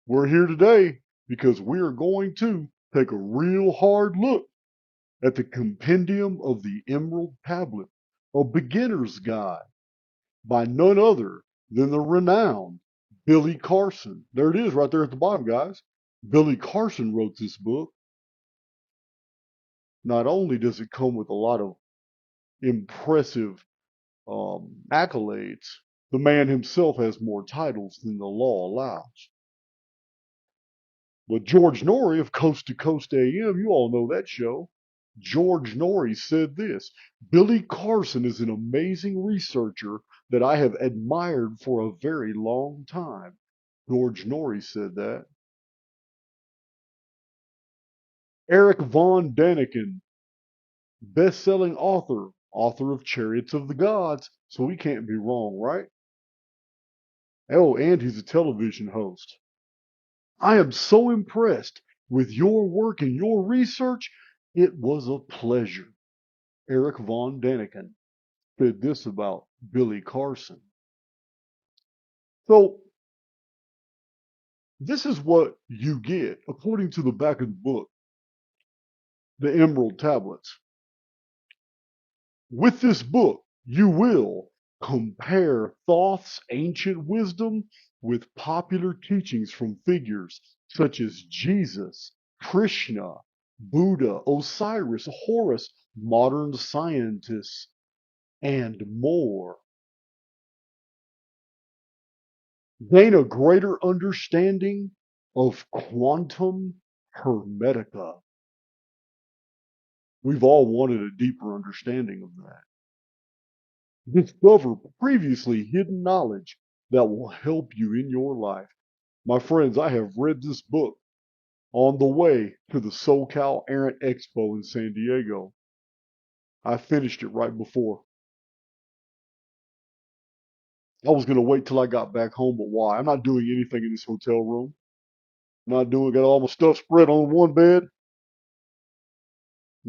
We're here today because we are going to take a real hard look at the compendium of the Emerald Tablet, a beginner's guide by none other than the renowned Billy Carson. There it is right there at the bottom, guys. Billy Carson wrote this book. Not only does it come with a lot of impressive accolades, the man himself has more titles than the law allows. But George Norrie of Coast to Coast AM, you all know that show. George Norrie said this: Billy Carson is an amazing researcher that I have admired for a very long time. George Norrie said that. Eric von Daniken, best-selling author, author of Chariots of the Gods, so he can't be wrong, right? Oh, and he's a television host. I am so impressed with your work and your research. It was a pleasure. Eric von Daniken said this about Billy Carson. So this is what you get, according to the back of the book, the Emerald Tablets. With this book, you will compare Thoth's ancient wisdom with popular teachings from figures such as Jesus, Krishna, Buddha, Osiris, Horus, modern scientists, and more. Gain a greater understanding of quantum hermetica. We've all wanted a deeper understanding of that. Discover previously hidden knowledge that will help you in your life. My friends, I have read this book on the way to the SoCal Errant Expo in San Diego. I finished it right before. I was going to wait till I got back home, but why? I'm not doing anything in this hotel room. I'm not doing, got all my stuff spread on one bed,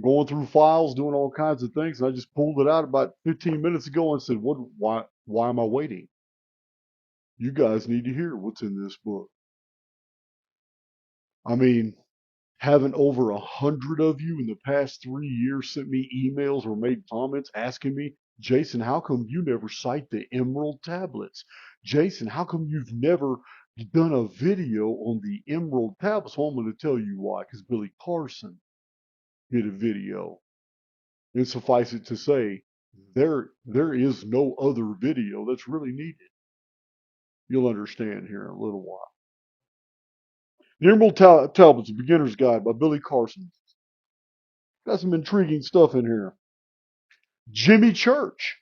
going through files, doing all kinds of things. And I just pulled it out about 15 minutes ago and said, why am I waiting? You guys need to hear what's in this book. I mean, haven't over 100 of you in the past 3 years sent me emails or made comments asking me, Jason, how come you never cite the Emerald Tablets? Jason, how come you've never done a video on the Emerald Tablets? Well, I'm going to tell you why, because Billy Carson did a video. And suffice it to say, there is no other video that's really needed. You'll understand here in a little while. The Emerald Tablets, A Beginner's Guide by Billy Carson. Got some intriguing stuff in here. Jimmy Church,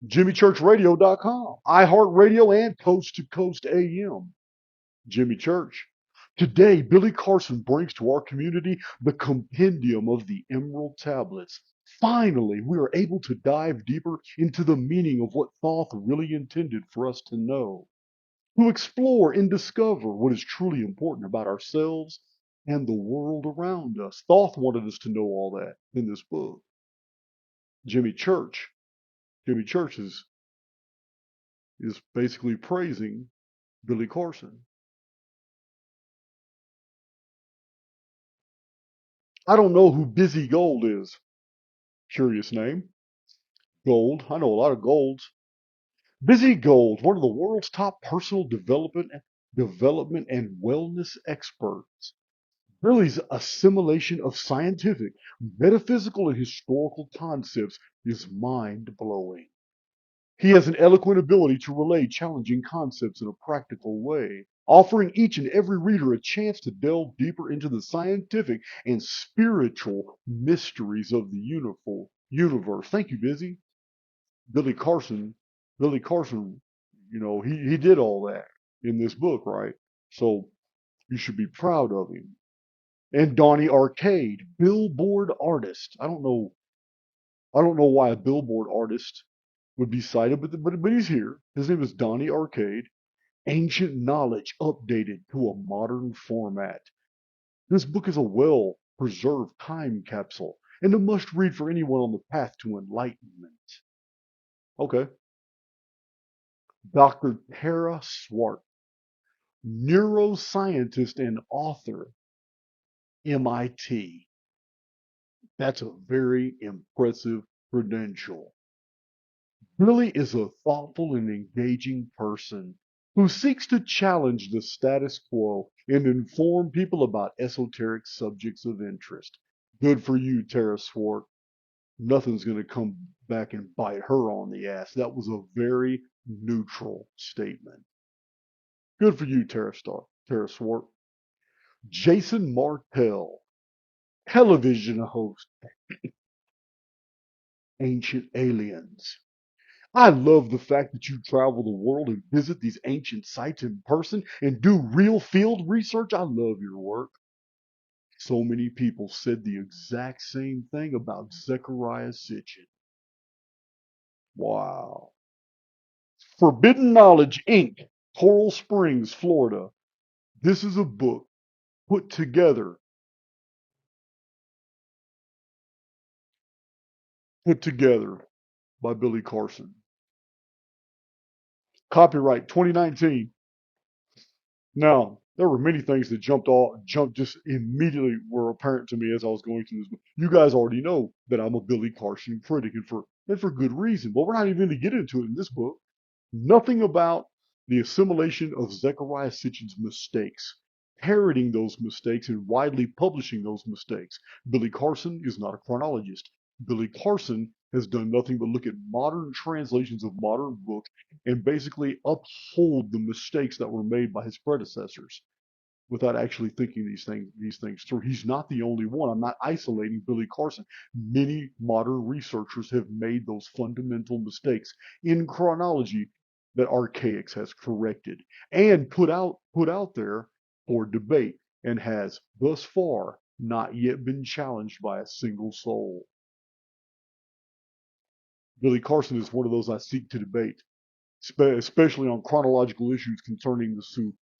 JimmyChurchRadio.com, iHeartRadio, and Coast to Coast AM. Jimmy Church. Today, Billy Carson brings to our community the compendium of the Emerald Tablets. Finally, we are able to dive deeper into the meaning of what Thoth really intended for us to know, to explore and discover what is truly important about ourselves and the world around us. Thoth wanted us to know all that in this book. Jimmy Church. Jimmy Church is basically praising Billy Carson. I don't know who Busy Gold is. Curious name. Gold. I know a lot of golds. Busy Gold, one of the world's top personal development and wellness experts. Billy's assimilation of scientific, metaphysical, and historical concepts is mind-blowing. He has an eloquent ability to relay challenging concepts in a practical way, offering each and every reader a chance to delve deeper into the scientific and spiritual mysteries of the universe. Thank you, Busy. Billy Carson, Billy Carson, he did all that in this book, right? So you should be proud of him. And Donnie Arcade, billboard artist. I don't know why a billboard artist would be cited, but he's here. His name is Donnie Arcade. Ancient knowledge updated to a modern format. This book is a well-preserved time capsule and a must-read for anyone on the path to enlightenment. Okay. Dr. Tara Swart. neuroscientist and author, MIT. That's a very impressive credential. Billy is a thoughtful and engaging person who seeks to challenge the status quo and inform people about esoteric subjects of interest. Good for you, Tara Swart. Nothing's going to come back and bite her on the ass. That was a very neutral statement. Good for you, Tara Swart. Jason Martell, television host, Ancient Aliens. I love the fact that you travel the world and visit these ancient sites in person and do real field research. I love your work. So many people said the exact same thing about Zechariah Sitchin. Wow. Forbidden Knowledge, Inc., Coral Springs, Florida. This is a book put together, put together by Billy Carson. Copyright 2019. Now, there were many things that jumped just immediately were apparent to me as I was going through this book. You guys already know that I'm a Billy Carson critic, and for good reason. But we're not even going to get into it in this book. Nothing about the assimilation of Zechariah Sitchin's mistakes, parroting those mistakes and widely publishing those mistakes. Billy Carson is not a chronologist. Billy Carson has done nothing but look at modern translations of modern books and basically uphold the mistakes that were made by his predecessors without actually thinking these things through. He's not the only one. I'm not isolating Billy Carson. Many modern researchers have made those fundamental mistakes in chronology that Archaix has corrected and put out there for debate and has thus far not yet been challenged by a single soul. Billy Carson is one of those I seek to debate, especially on chronological issues concerning the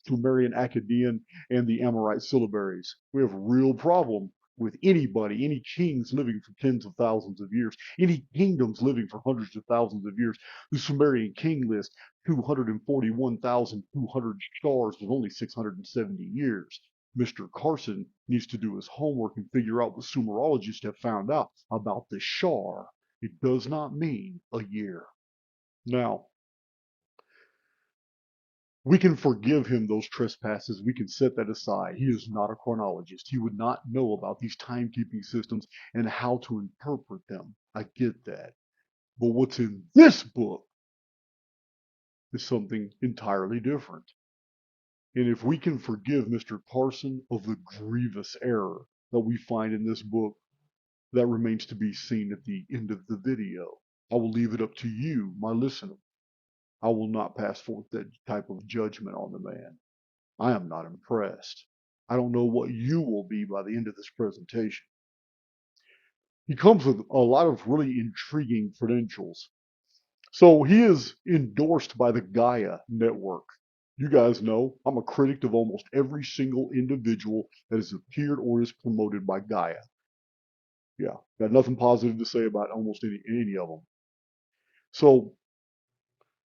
Sumerian Akkadian and the Amorite syllabaries. We have a real problem with anybody, any kings living for tens of thousands of years, any kingdoms living for hundreds of thousands of years. The Sumerian king list, 241,200 stars with only 670 years. Mr. Carson needs to do his homework and figure out what Sumerologists have found out about the Shar. It does not mean a year. Now, we can forgive him those trespasses. We can set that aside. He is not a chronologist. He would not know about these timekeeping systems and how to interpret them. I get that. But what's in this book is something entirely different. And if we can forgive Mr. Carson of the grievous error that we find in this book, that remains to be seen at the end of the video. I will leave it up to you, my listener. I will not pass forth that type of judgment on the man. I am not impressed. I don't know what you will be by the end of this presentation. He comes with a lot of really intriguing credentials. So he is endorsed by the Gaia Network. You guys know I'm a critic of almost every single individual that has appeared or is promoted by Gaia. Yeah, got nothing positive to say about almost any of them. So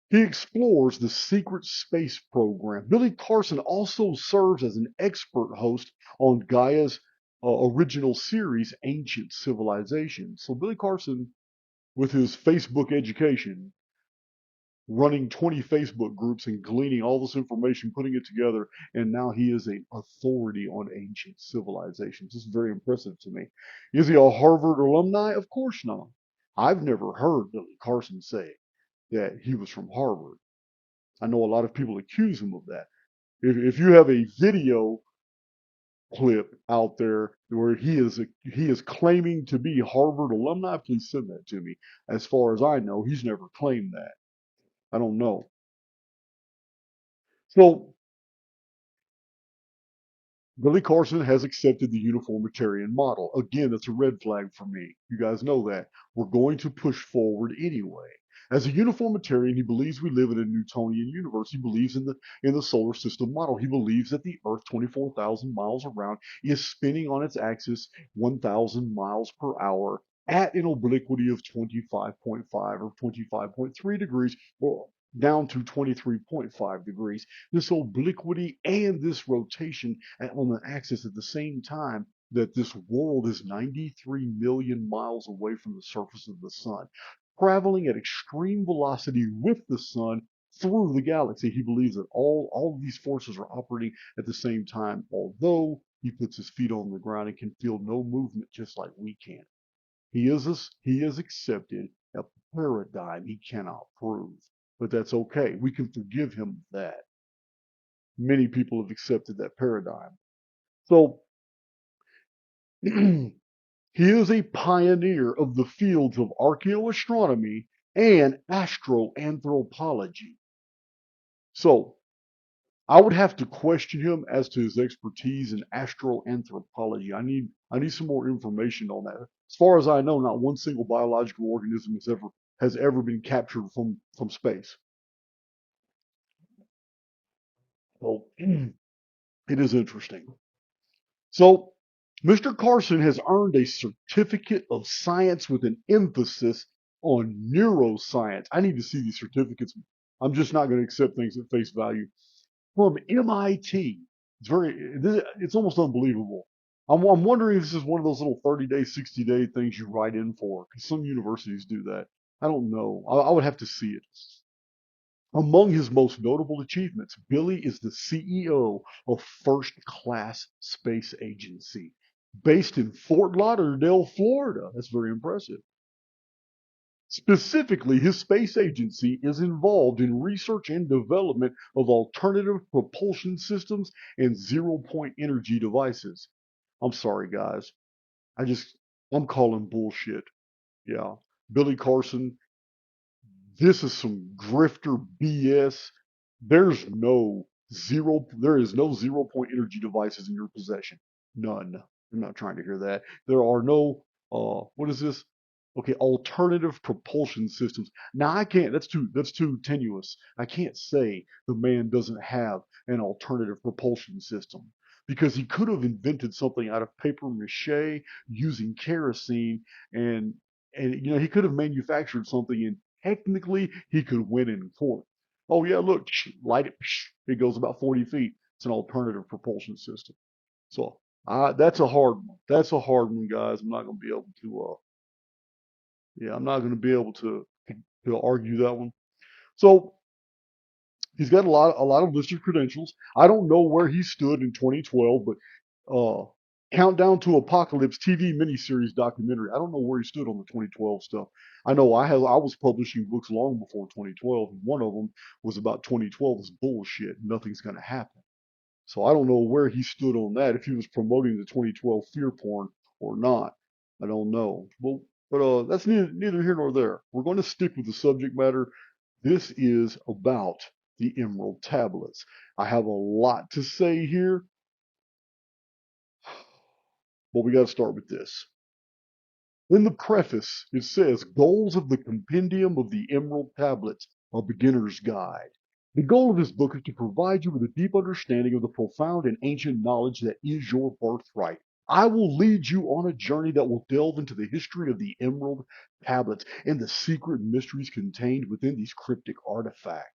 he explores the secret space program. Billy Carson also serves as an expert host on Gaia's original series, Ancient Civilization. So Billy Carson, with his Facebook education, running 20 Facebook groups and gleaning all this information, putting it together, and now he is an authority on ancient civilizations. This is very impressive to me. Is he a Harvard alumni? Of course not. I've never heard Billy Carson say that he was from Harvard. I know a lot of people accuse him of that. If you have a video clip out there where he is claiming to be Harvard alumni, please send that to me. As far as I know, he's never claimed that. I don't know. So Billy Carson has accepted the uniformitarian model. Again, that's a red flag for me. You guys know that. We're going to push forward anyway. As a uniformitarian, he believes we live in a Newtonian universe. He believes in the solar system model. He believes that the Earth, 24,000 miles around, is spinning on its axis 1,000 miles per hour at an obliquity of 25.5 or 25.3 degrees, or down to 23.5 degrees. This obliquity and this rotation on the axis at the same time that this world is 93 million miles away from the surface of the sun, traveling at extreme velocity with the sun through the galaxy. He believes that all of these forces are operating at the same time, although he puts his feet on the ground and can feel no movement just like we can. He has accepted a paradigm he cannot prove, but that's okay. We can forgive him that. Many people have accepted that paradigm. So he is a pioneer of the fields of archaeoastronomy and astroanthropology. So I would have to question him as to his expertise in astroanthropology. I need some more information on that. As far as I know, not one single biological organism has ever been captured from space. So it is interesting. So Mr. Carson has earned a certificate of science with an emphasis on neuroscience. I need to see these certificates. I'm just not going to accept things at face value. From MIT. It's almost unbelievable. I'm wondering if this is one of those little 30-day, 60-day things you write in for, because some universities do that. I don't know. I would have to see it. Among his most notable achievements, Billy is the CEO of First Class Space Agency, based in Fort Lauderdale, Florida. That's very impressive. Specifically, his space agency is involved in research and development of alternative propulsion systems and zero-point energy devices. I'm sorry, guys. I just, I'm calling bullshit. Yeah. Billy Carson, this is some grifter BS. There is no zero-point energy devices in your possession. None. I'm not trying to hear that. There are no, what is this? Okay, alternative propulsion systems. Now I can't, that's too tenuous. I can't say the man doesn't have an alternative propulsion system because he could have invented something out of paper mache using kerosene and, he could have manufactured something and technically he could win in court. Oh yeah, look, light it, it goes about 40 feet. It's an alternative propulsion system. So that's a hard one. That's a hard one, guys. I'm not going to be able to, yeah, I'm not going to be able to argue that one. So he's got a lot of listed credentials. I don't know where he stood in 2012, but Countdown to Apocalypse TV miniseries documentary. I don't know where he stood on the 2012 stuff. I know I was publishing books long before 2012, and one of them was about 2012 is bullshit. Nothing's going to happen. So I don't know where he stood on that, if he was promoting the 2012 fear porn or not. I don't know. Well, but that's neither here nor there. We're going to stick with the subject matter. This is about the Emerald Tablets. I have a lot to say here, but we got to start with this. In the preface, it says, Goals of the Compendium of the Emerald Tablets, a beginner's guide. The goal of this book is to provide you with a deep understanding of the profound and ancient knowledge that is your birthright. I will lead you on a journey that will delve into the history of the Emerald Tablets and the secret mysteries contained within these cryptic artifacts.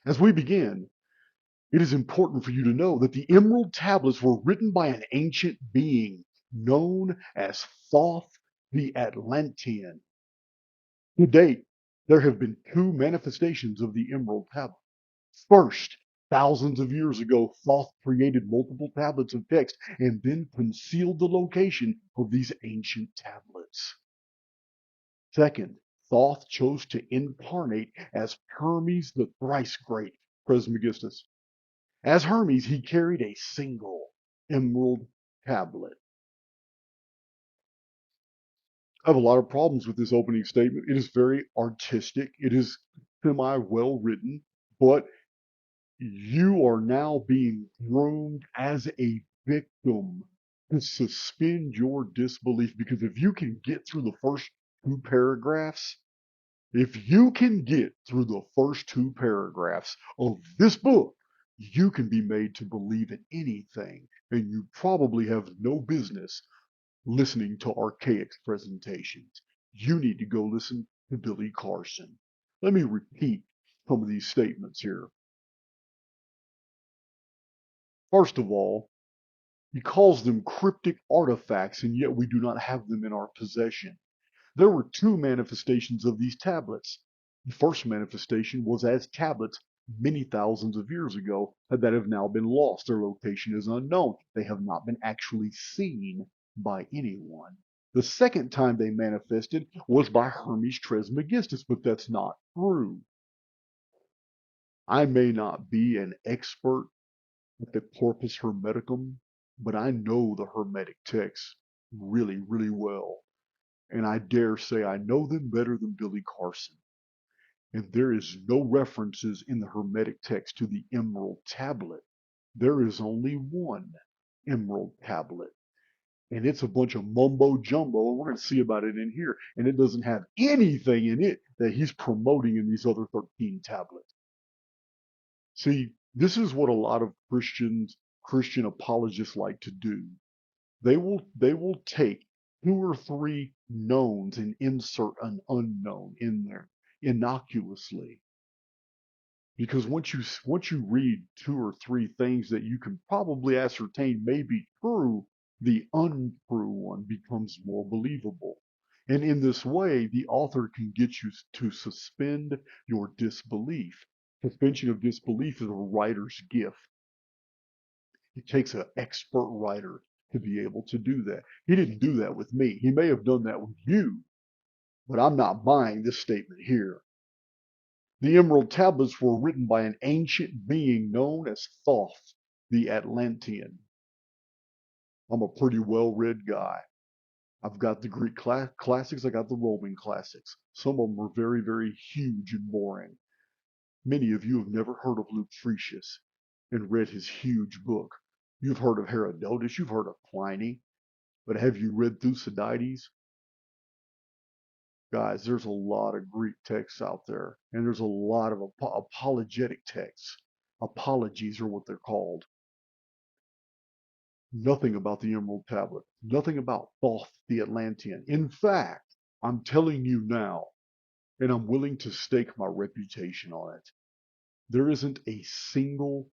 As we begin, it is important for you to know that the Emerald Tablets were written by an ancient being known as Thoth the Atlantean. To date, there have been two manifestations of the Emerald Tablet. First, thousands of years ago, Thoth created multiple tablets of text and then concealed the location of these ancient tablets. Second, Thoth chose to incarnate as Hermes the thrice great Trismegistus. As Hermes, he carried a single emerald tablet. I have a lot of problems with this opening statement. It is very artistic. It is semi well written, but you are now being groomed as a victim to suspend your disbelief. Because if you can get through the first two paragraphs, if you can get through the first two paragraphs of this book, you can be made to believe in anything, and you probably have no business listening to Archaix's presentations. You need to go listen to Billy Carson. Let me repeat some of these statements here. First of all, he calls them cryptic artifacts, and yet we do not have them in our possession. There were two manifestations of these tablets. The first manifestation was as tablets many thousands of years ago that have now been lost. Their location is unknown. They have not been actually seen by anyone. The second time they manifested was by Hermes Trismegistus, but that's not true. I may not be an expert at the Corpus Hermeticum, but I know the Hermetic texts really, really well. And I dare say I know them better than Billy Carson. And there is no references in the Hermetic text to the Emerald Tablet. There is only one Emerald Tablet. And it's a bunch of mumbo jumbo, and we're going to see about it in here. And it doesn't have anything in it that he's promoting in these other 13 tablets. See, this is what a lot of Christian apologists like to do. They will take two or three knowns and insert an unknown in there innocuously. Because once you read two or three things that you can probably ascertain may be true, the untrue one becomes more believable. And in this way, the author can get you to suspend your disbelief. Suspension of disbelief is a writer's gift. It takes an expert writer to be able to do that. He didn't do that with me. He may have done that with you, but I'm not buying this statement here. The Emerald Tablets were written by an ancient being known as Thoth, the Atlantean. I'm a pretty well-read guy. I've got the Greek classics, I got the Roman classics. Some of them are very, very huge and boring. Many of you have never heard of Lucretius and read his huge book. You've heard of Herodotus, you've heard of Pliny, but have you read Thucydides? Guys, there's a lot of Greek texts out there, and there's a lot of apologetic texts. Apologies are what they're called. Nothing about the Emerald Tablet, nothing about Thoth the Atlantean. In fact, I'm telling you now, and I'm willing to stake my reputation on it, there isn't a single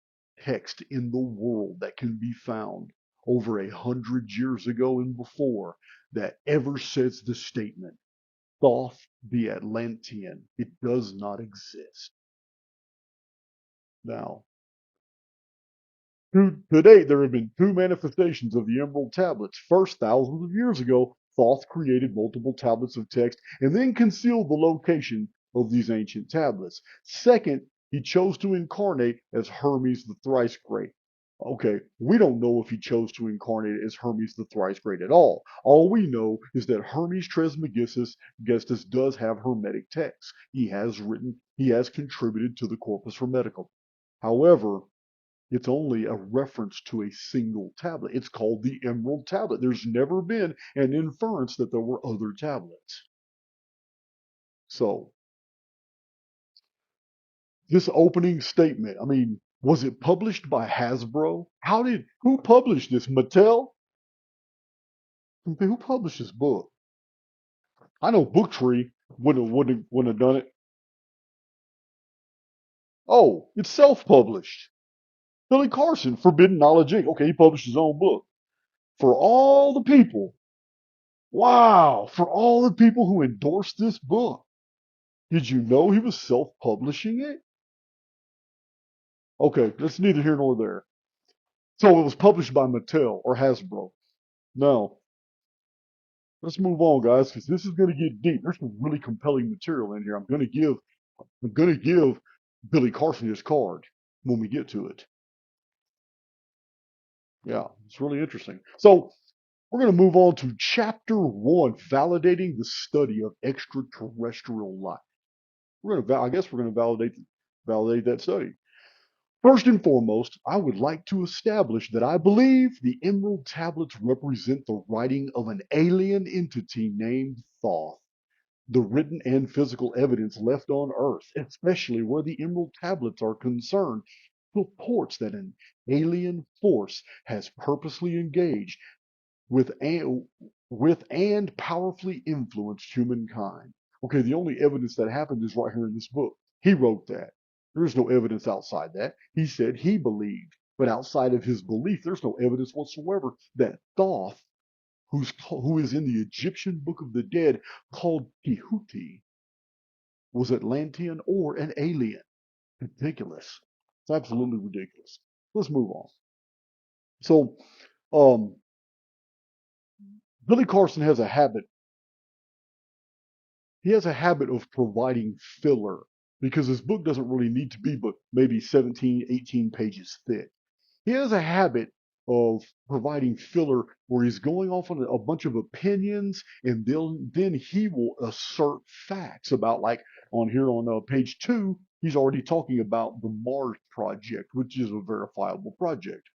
text in the world that can be found over 100 years ago and before that ever says the statement, Thoth the Atlantean. It does not exist. Now, to date, there have been two manifestations of the Emerald Tablets. First, thousands of years ago, Thoth created multiple tablets of text and then concealed the location of these ancient tablets. Second, he chose to incarnate as Hermes the Thrice Great. Okay, we don't know if he chose to incarnate as Hermes the Thrice Great at all. All we know is that Hermes Trismegistus does have Hermetic texts. He has contributed to the Corpus Hermeticum. However, it's only a reference to a single tablet. It's called the Emerald Tablet. There's never been an inference that there were other tablets. So, this opening statement, I mean, was it published by Hasbro? Who published this? Mattel? Who published this book? I know Booktree wouldn't have done it. Oh, it's self-published. Billy Carson, Forbidden Knowledge Inc. Okay, he published his own book. For all the people, wow, for all the people who endorsed this book, did you know he was self-publishing it? Okay, that's neither here nor there. So it was published by Mattel or Hasbro. Now, let's move on, guys, because this is going to get deep. There's some really compelling material in here. I'm going to give Billy Carson his card when we get to it. Yeah, it's really interesting. So we're going to move on to chapter 1, validating the study of extraterrestrial life. I guess we're going to validate that study. First and foremost, I would like to establish that I believe the Emerald Tablets represent the writing of an alien entity named Thoth. The written and physical evidence left on Earth, especially where the Emerald Tablets are concerned, supports that an alien force has purposely engaged with and powerfully influenced humankind. Okay, the only evidence that happened is right here in this book. He wrote that. There's no evidence outside that. He said he believed, but outside of his belief, there's no evidence whatsoever that Thoth, who is in the Egyptian Book of the Dead called Tehuti, was Atlantean or an alien. Ridiculous. It's absolutely ridiculous. Let's move on. So, um, Billy Carson has a habit. He has a habit of providing filler because his book doesn't really need to be but maybe 17, 18 pages thick. He has a habit of providing filler where he's going off on a bunch of opinions and then he will assert facts about, like on here on page 2, he's already talking about the Mars project, which is a verifiable project.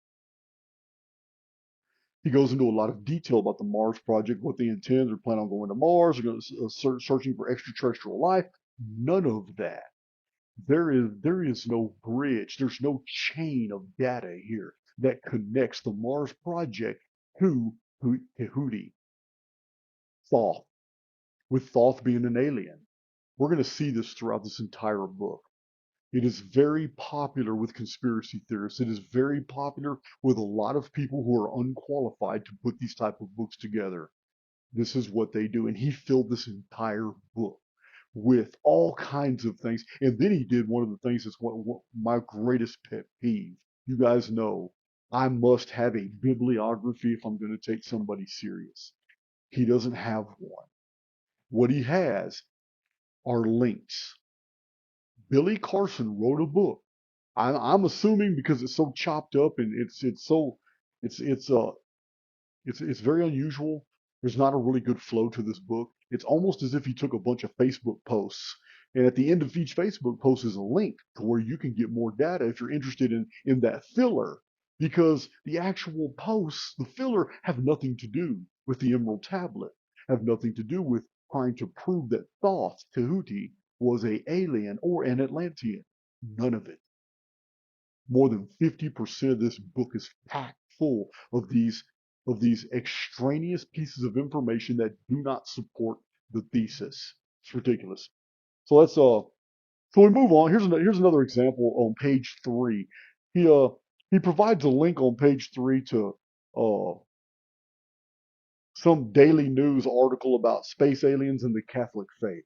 He goes into a lot of detail about the Mars project, what they intend. They're planning on going to Mars. They're going to searching for extraterrestrial life. None of that. There is no bridge. There's no chain of data here that connects the Mars project to Tehuti, Thoth, with Thoth being an alien. We're going to see this throughout this entire book. It is very popular with conspiracy theorists. It is very popular with a lot of people who are unqualified to put these type of books together. This is what they do. And he filled this entire book with all kinds of things. And then he did one of the things that's what my greatest pet peeve. You guys know I must have a bibliography if I'm going to take somebody serious. He doesn't have one. What he has are links. Billy Carson wrote a book. I'm assuming because it's so chopped up and it's it's uh it's very unusual. There's not a really good flow to this book. It's almost as if he took a bunch of Facebook posts, and at the end of each Facebook post is a link to where you can get more data if you're interested in that filler. Because the actual posts, the filler, have nothing to do with the Emerald Tablet, have nothing to do with trying to prove that Thoth, Tehuti, was a alien or an Atlantean. None of it. More than 50% of this book is packed full of these extraneous pieces of information that do not support the thesis. It's ridiculous. So so we move on. Here's another example on page 3. He uh he provides a link on page 3 to uh some daily news article about space aliens and the Catholic faith.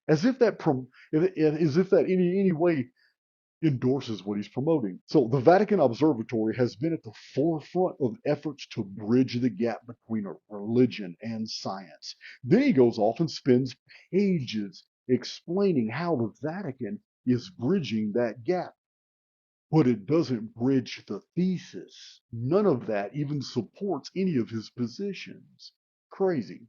As if that as if that any way endorses what he's promoting. So the Vatican Observatory has been at the forefront of efforts to bridge the gap between religion and science. Then he goes off and spends pages explaining how the Vatican is bridging that gap, but it doesn't bridge the thesis. None of that even supports any of his positions. Crazy.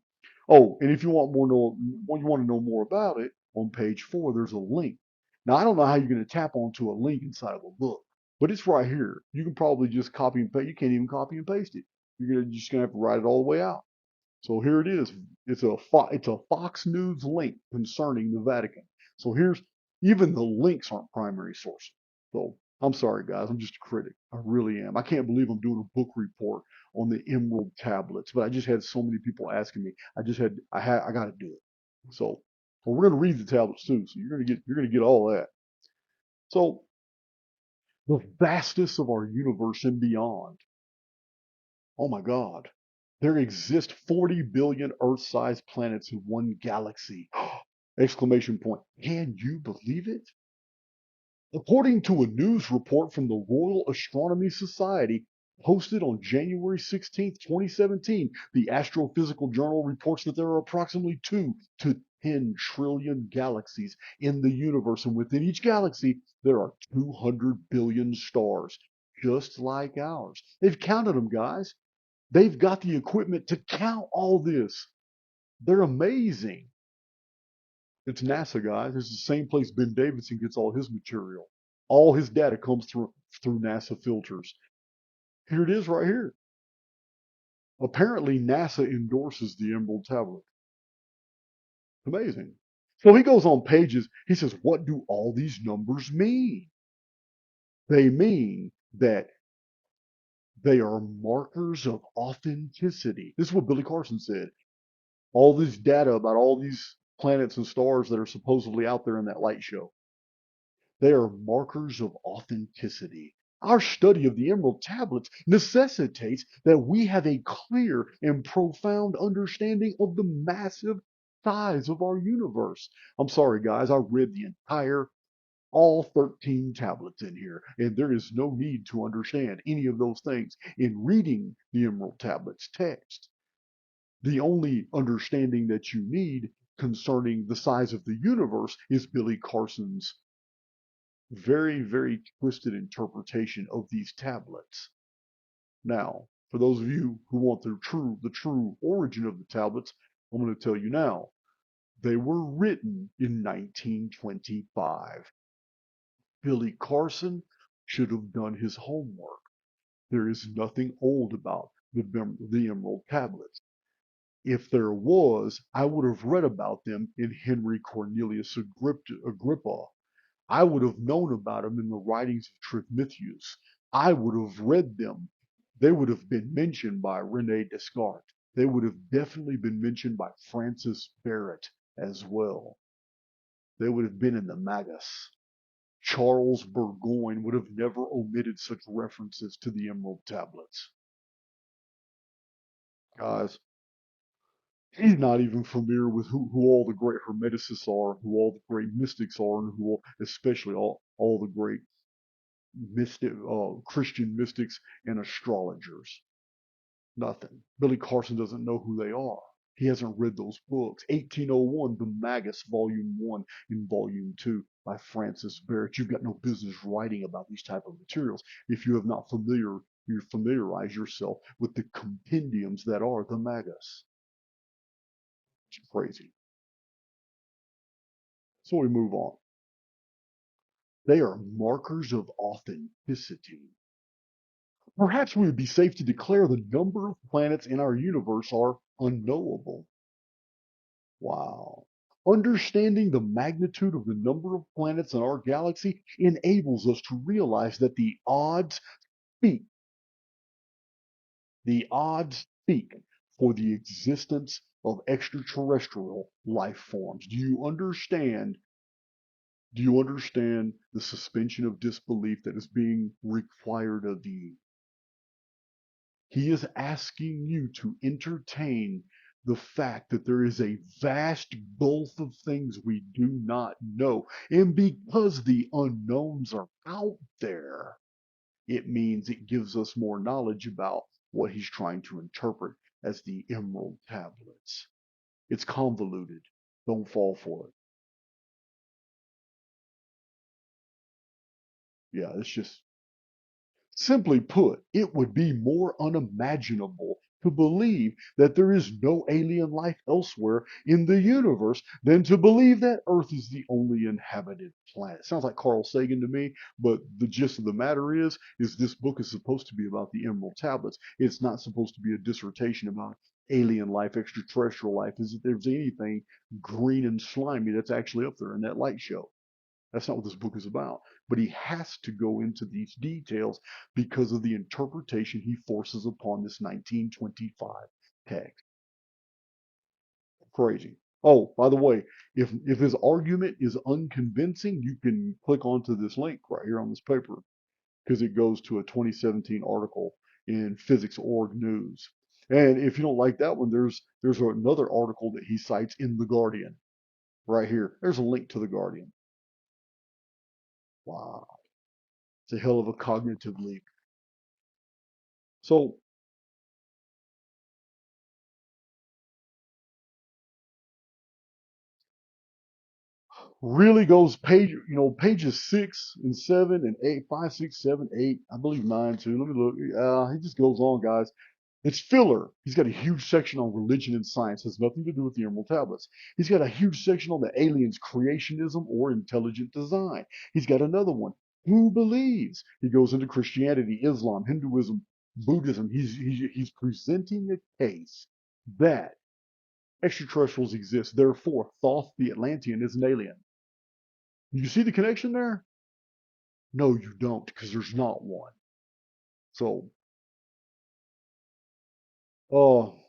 Oh, and if you want you want to know more about it, on page 4 there's a link. Now I don't know how you're going to tap onto a link inside of a book, but it's right here. You can probably just copy and paste. You can't even copy and paste it. You're just going to have to write it all the way out. So here it is. It's a Fox News link concerning the Vatican. So here's even the links aren't primary sources. So I'm sorry, guys. I'm just a critic. I really am. I can't believe I'm doing a book report on the Emerald tablets, but I just had so many people asking me. I got to do it. So, well, we're going to read the tablets too. So you're going to get all that. So the vastness of our universe and beyond. Oh my God. There exist 40 billion Earth-sized planets in one galaxy. Exclamation point. Can you believe it? According to a news report from the Royal Astronomy Society, posted on January 16th, 2017, the Astrophysical Journal reports that there are approximately 2 to 10 trillion galaxies in the universe, and within each galaxy, there are 200 billion stars, just like ours. They've counted them, guys. They've got the equipment to count all this. They're amazing. It's NASA, guys. It's the same place Ben Davidson gets all his material. All his data comes through NASA filters. Here it is right here. Apparently, NASA endorses the Emerald Tablet. Amazing. So he goes on pages. He says, what do all these numbers mean? They mean that they are markers of authenticity. This is what Billy Carson said. All this data about all these planets and stars that are supposedly out there in that light show. They are markers of authenticity. Our study of the Emerald Tablets necessitates that we have a clear and profound understanding of the massive size of our universe. I'm sorry, guys, I read the entire, all 13 tablets in here, and there is no need to understand any of those things in reading the Emerald Tablets text. The only understanding that you need concerning the size of the universe is Billy Carson's very, very twisted interpretation of these tablets. Now, for those of you who want the true origin of the tablets, I'm going to tell you now. They were written in 1925. Billy Carson should have done his homework. There is nothing old about the Emerald Tablets. If there was, I would have read about them in Henry Cornelius Agrippa. I would have known about them in the writings of Trismegistus. I would have read them. They would have been mentioned by Rene Descartes. They would have definitely been mentioned by Francis Barrett as well. They would have been in the Magus. Charles Burgoyne would have never omitted such references to the Emerald Tablets. Guys, he's not even familiar with who all the great Hermeticists are, who all the great mystics are, and who especially all the great mystic, Christian mystics and astrologers. Nothing. Billy Carson doesn't know who they are. He hasn't read those books. 1801, The Magus, Volume 1 and Volume 2 by Francis Barrett. You've got no business writing about these type of materials if you have not familiarized yourself with the compendiums that are the Magus. It's crazy. So we move on. They are markers of authenticity. Perhaps we would be safe to declare the number of planets in our universe are unknowable. Wow. Understanding the magnitude of the number of planets in our galaxy enables us to realize that speak, the odds speak for the existence of extraterrestrial life forms. Do you understand the suspension of disbelief that is being required of you? He is asking you to entertain the fact that there is a vast gulf of things we do not know. And because the unknowns are out there, it means it gives us more knowledge about what he's trying to interpret as the Emerald Tablets. It's convoluted. Don't fall for it. Yeah, it's just simply put, it would be more unimaginable to believe that there is no alien life elsewhere in the universe than to believe that Earth is the only inhabited planet. Sounds like Carl Sagan to me, but the gist of the matter is this book is supposed to be about the Emerald Tablets. It's not supposed to be a dissertation about alien life, extraterrestrial life. Is if there's anything green and slimy that's actually up there in that light show. That's not what this book is about. But he has to go into these details because of the interpretation he forces upon this 1925 text. Crazy. Oh, by the way, if his argument is unconvincing, you can click onto this link right here on this paper because it goes to a 2017 article in Physics.org News. And if you don't like that one, there's another article that he cites in The Guardian right here. There's a link to The Guardian. Wow. It's a hell of a cognitive leap. So really goes pages 6 and 7 and 8, 5, 6, 7, 8. I believe 9 too. Let me look. He just goes on, guys. It's filler. He's got a huge section on religion and science. Has nothing to do with the Emerald Tablets. He's got a huge section on the aliens' creationism or intelligent design. He's got another one. Who believes? He goes into Christianity, Islam, Hinduism, Buddhism. He's presenting a case that extraterrestrials exist. Therefore, Thoth the Atlantean is an alien. You see the connection there? No, you don't, because there's not one. So, oh,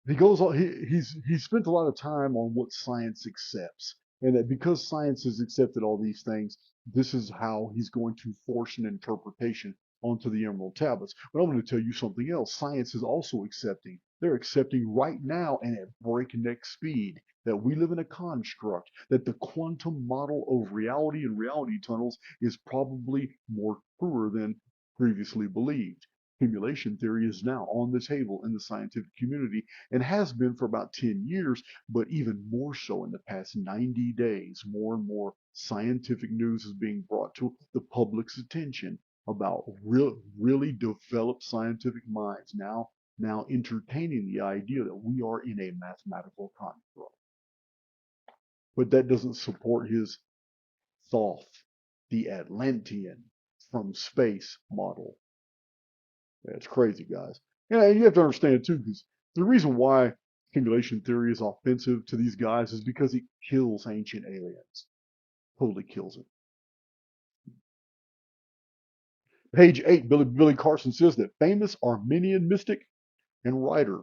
he goes on. He's spent a lot of time on what science accepts, and that because science has accepted all these things, this is how he's going to force an interpretation onto the Emerald Tablets. But I'm going to tell you something else. Science is also accepting. They're accepting right now and at breakneck speed that we live in a construct, that the quantum model of reality and reality tunnels is probably more truer than previously believed. Simulation theory is now on the table in the scientific community and has been for about 10 years, but even more so in the past 90 days. More and more scientific news is being brought to the public's attention about really developed scientific minds now entertaining the idea that we are in a mathematical construct. But that doesn't support his Thoth, the Atlantean from space model. That's crazy, guys. Yeah, and you have to understand too, because the reason why simulation theory is offensive to these guys is because it kills ancient aliens. Totally kills it. Page 8, Billy Carson says that famous Armenian mystic and writer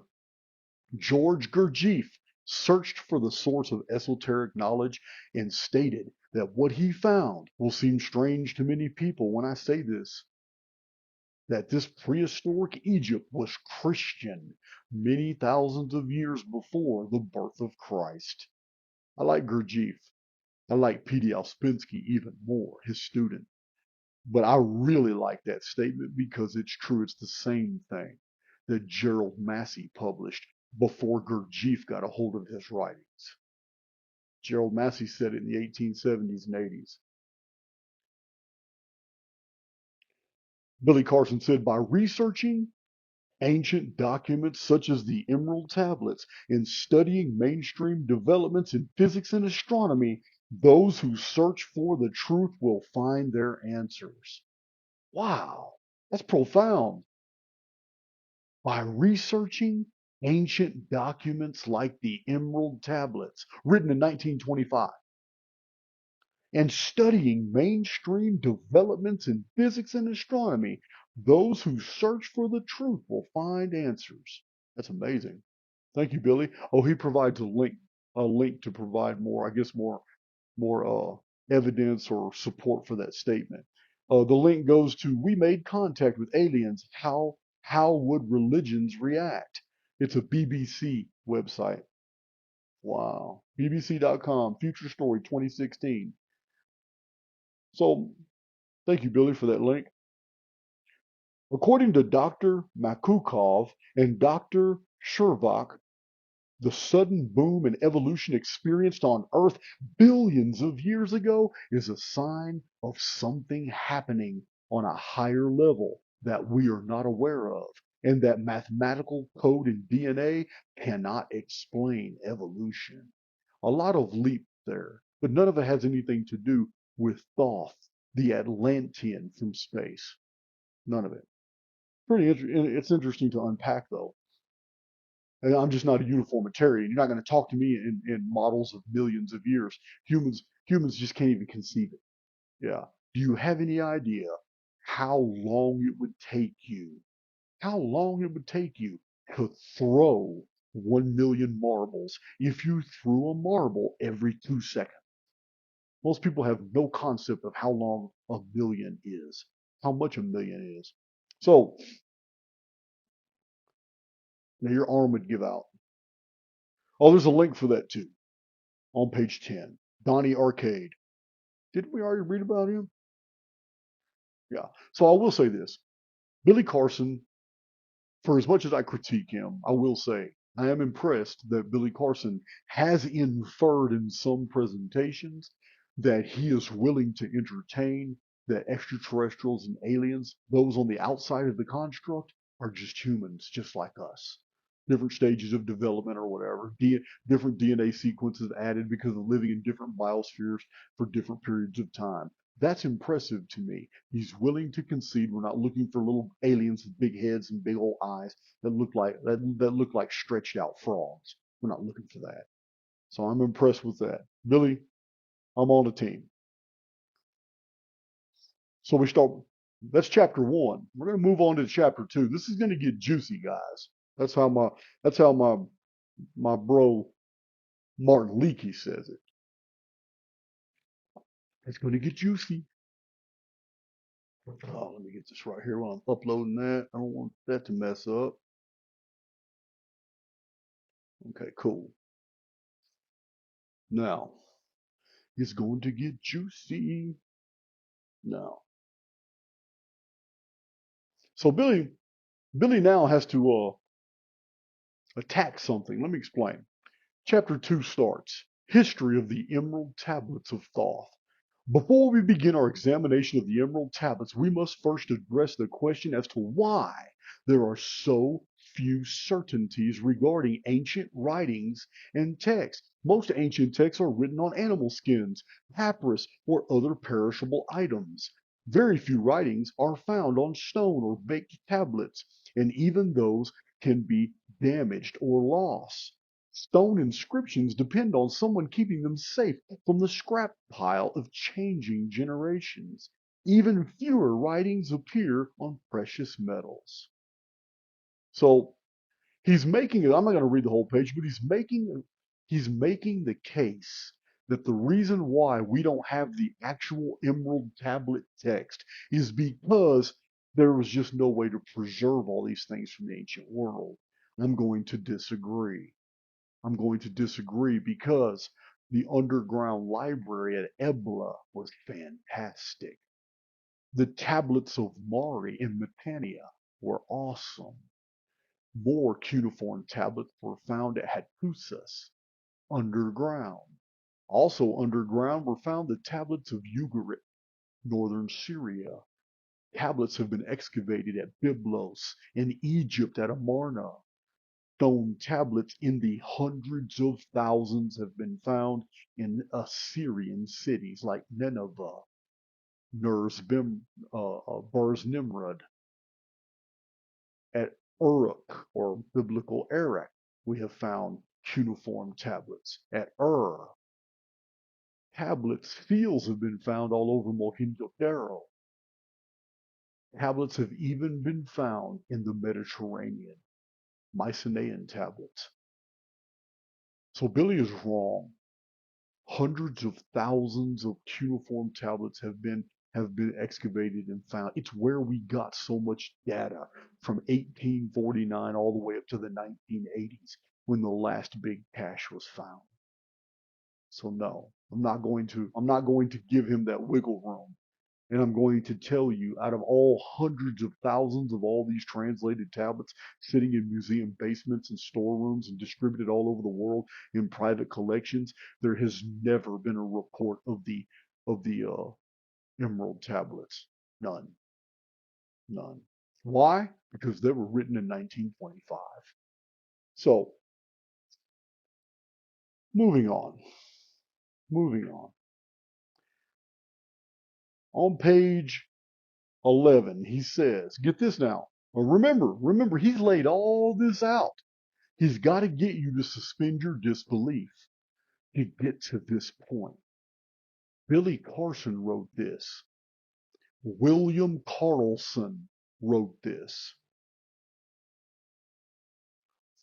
George Gurdjieff searched for the source of esoteric knowledge and stated that what he found will seem strange to many people when I say this, that this prehistoric Egypt was Christian many thousands of years before the birth of Christ. I like Gurdjieff. I like P.D. Ouspensky even more, his student. But I really like that statement because it's true. It's the same thing that Gerald Massey published before Gurdjieff got a hold of his writings. Gerald Massey said it in the 1870s and 80s. Billy Carson said, by researching ancient documents such as the Emerald Tablets and studying mainstream developments in physics and astronomy, those who search for the truth will find their answers. Wow, that's profound. By researching ancient documents like the Emerald Tablets, written in 1925, and studying mainstream developments in physics and astronomy, those who search for the truth will find answers. That's amazing. Thank you, Billy. Oh, he provides a link to provide more, I guess, more evidence or support for that statement. The link goes to "We made contact with aliens. How would religions react?" It's a BBC website. Wow. BBC.com, Future Story 2016. So thank you, Billy, for that link. According to Dr. Makukov and Dr. Shervak, the sudden boom in evolution experienced on Earth billions of years ago is a sign of something happening on a higher level that we are not aware of, and that mathematical code and DNA cannot explain evolution. A lot of leap there, but none of it has anything to do with Thoth, the Atlantean from space. None of it. It's interesting to unpack though. And I'm just not a uniformitarian. You're not going to talk to me in models of millions of years. Humans just can't even conceive it. Yeah. Do you have any idea how long it would take you? How long it would take you to throw 1 million marbles if you threw a marble every 2 seconds? Most people have no concept of how long a million is, how much a million is. So now your arm would give out. Oh, there's a link for that too on page 10. Donnie Arcade. Didn't we already read about him? Yeah. So I will say this. Billy Carson, for as much as I critique him, I will say I am impressed that Billy Carson has inferred in some presentations that he is willing to entertain that extraterrestrials and aliens, those on the outside of the construct, are just humans, just like us. Different stages of development or whatever, different DNA sequences added because of living in different biospheres for different periods of time. That's impressive to me. He's willing to concede we're not looking for little aliens with big heads and big old eyes that look like stretched out frogs. We're not looking for that. So I'm impressed with that. Billy, I'm on the team. So we start. That's chapter one. We're going to move on to chapter two. This is going to get juicy, guys. That's how my My bro Martin Leakey says it. It's going to get juicy. Oh, let me get this right here while I'm uploading that. I don't want that to mess up. Okay, cool. Now, it's going to get juicy. Now, so Billy now has to attack something. Let me explain. Chapter 2 starts History of the Emerald Tablets of Thoth. Before we begin our examination of the Emerald Tablets, we must first address the question as to why there are so few certainties regarding ancient writings and texts. Most ancient texts are written on animal skins, papyrus, or other perishable items. Very few writings are found on stone or baked tablets, and even those can be damaged or lost. Stone inscriptions depend on someone keeping them safe from the scrap pile of changing generations. Even fewer writings appear on precious metals. So he's making it, I'm not going to read the whole page, but he's making the case that the reason why we don't have the actual emerald tablet text is because there was just no way to preserve all these things from the ancient world. I'm going to disagree. I'm going to disagree because the underground library at Ebla was fantastic. The tablets of Mari in Mitannia were awesome. More cuneiform tablets were found at Hattusas underground. Also underground were found the tablets of Ugarit, northern Syria. Tablets have been excavated at Byblos in Egypt at Amarna. Stone tablets in the hundreds of thousands have been found in Assyrian cities like Nineveh, Burs Nimrod. At Uruk, or biblical Erech, we have found cuneiform tablets. At tablets, seals have been found all over Mohenjo-Daro. Tablets have even been found in the Mediterranean, Mycenaean tablets. So Billy is wrong. Hundreds of thousands of cuneiform tablets have been excavated and found. It's where we got so much data from 1849 all the way up to the 1980s when the last big cache was found. So no, I'm not going to give him that wiggle room. And I'm going to tell you, out of all hundreds of thousands of all these translated tablets sitting in museum basements and storerooms and distributed all over the world in private collections, there has never been a report of the emerald tablets. None, none. Why? Because they were written in 1925. So moving on, moving on. On page 11, he says, get this now. Well, remember, he's laid all this out. He's got to get you to suspend your disbelief to get to this point. Billy Carson wrote this. William Carlson wrote this.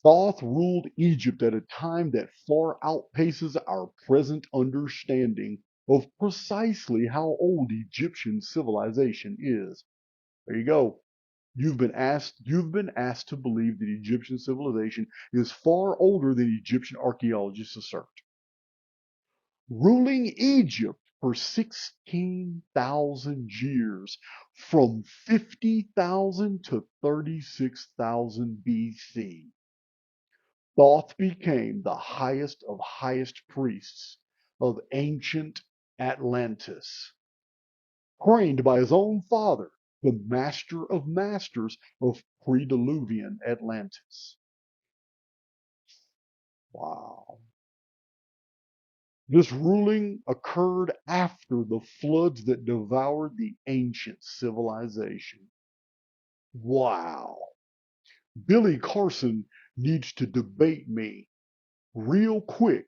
Thoth ruled Egypt at a time that far outpaces our present understanding of precisely how old Egyptian civilization is. There you go. You've been asked to believe that Egyptian civilization is far older than Egyptian archaeologists assert. Ruling Egypt for 16,000 years, from 50,000 to 36,000 BC. Thoth became the highest of highest priests of ancient Atlantis, trained by his own father, the master of masters of pre-Diluvian Atlantis. Wow. This ruling occurred after the floods that devoured the ancient civilization. Wow. Billy Carson needs to debate me real quick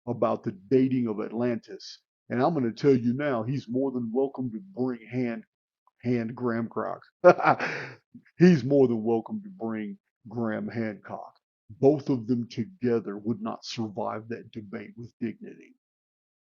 about the dating of Atlantis. And I'm going to tell you now, he's more than welcome to bring Graham Crock. He's more than welcome to bring Graham Hancock. both of them together would not survive that debate with dignity.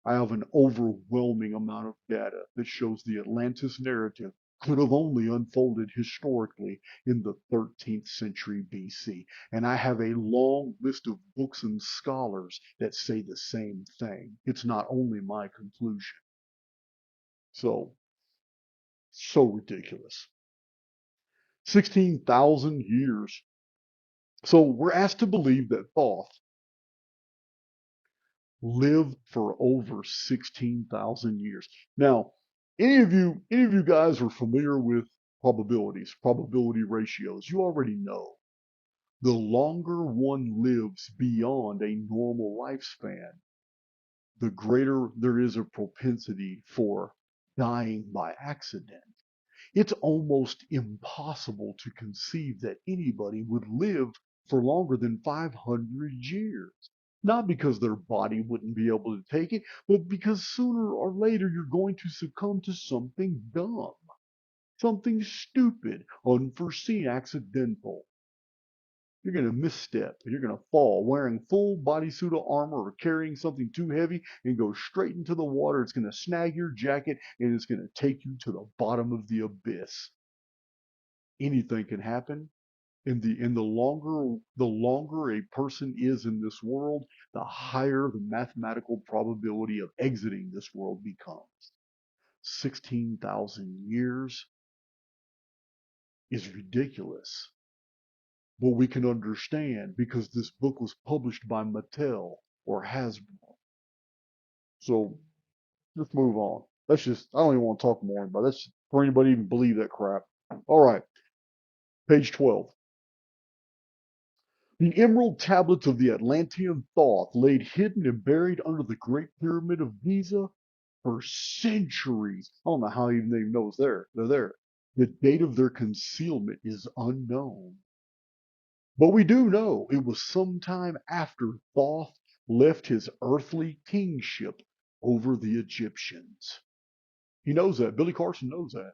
I have an overwhelming amount of data that shows the Atlantis narrative could have only unfolded historically in the 13th century BC. And I have a long list of books and scholars that say the same thing. It's not only my conclusion. So, so ridiculous. 16,000 years. So we're asked to believe that Thoth lived for over 16,000 years. Now, any of you guys are familiar with probabilities, probability ratios. You already know the longer one lives beyond a normal lifespan, the greater there is a propensity for dying by accident. It's almost impossible to conceive that anybody would live for longer than 500 years. Not because their body wouldn't be able to take it, but because sooner or later you're going to succumb to something dumb, something stupid, unforeseen, accidental. You're going to misstep and you're going to fall wearing full bodysuit of armor or carrying something too heavy and go straight into the water. It's going to snag your jacket and it's going to take you to the bottom of the abyss. Anything can happen. And the longer a person is in this world, the higher the mathematical probability of exiting this world becomes. 16,000 years is ridiculous. But we can understand because this book was published by Mattel or Hasbro. So let's move on. I don't even want to talk more about this for anybody to even believe that crap. All right, page 12. The emerald tablets of the Atlantean Thoth laid hidden and buried under the Great Pyramid of Giza for centuries. I don't know how even they know it's there. They're there. The date of their concealment is unknown. But we do know it was sometime after Thoth left his earthly kingship over the Egyptians. He knows that. Billy Carson knows that.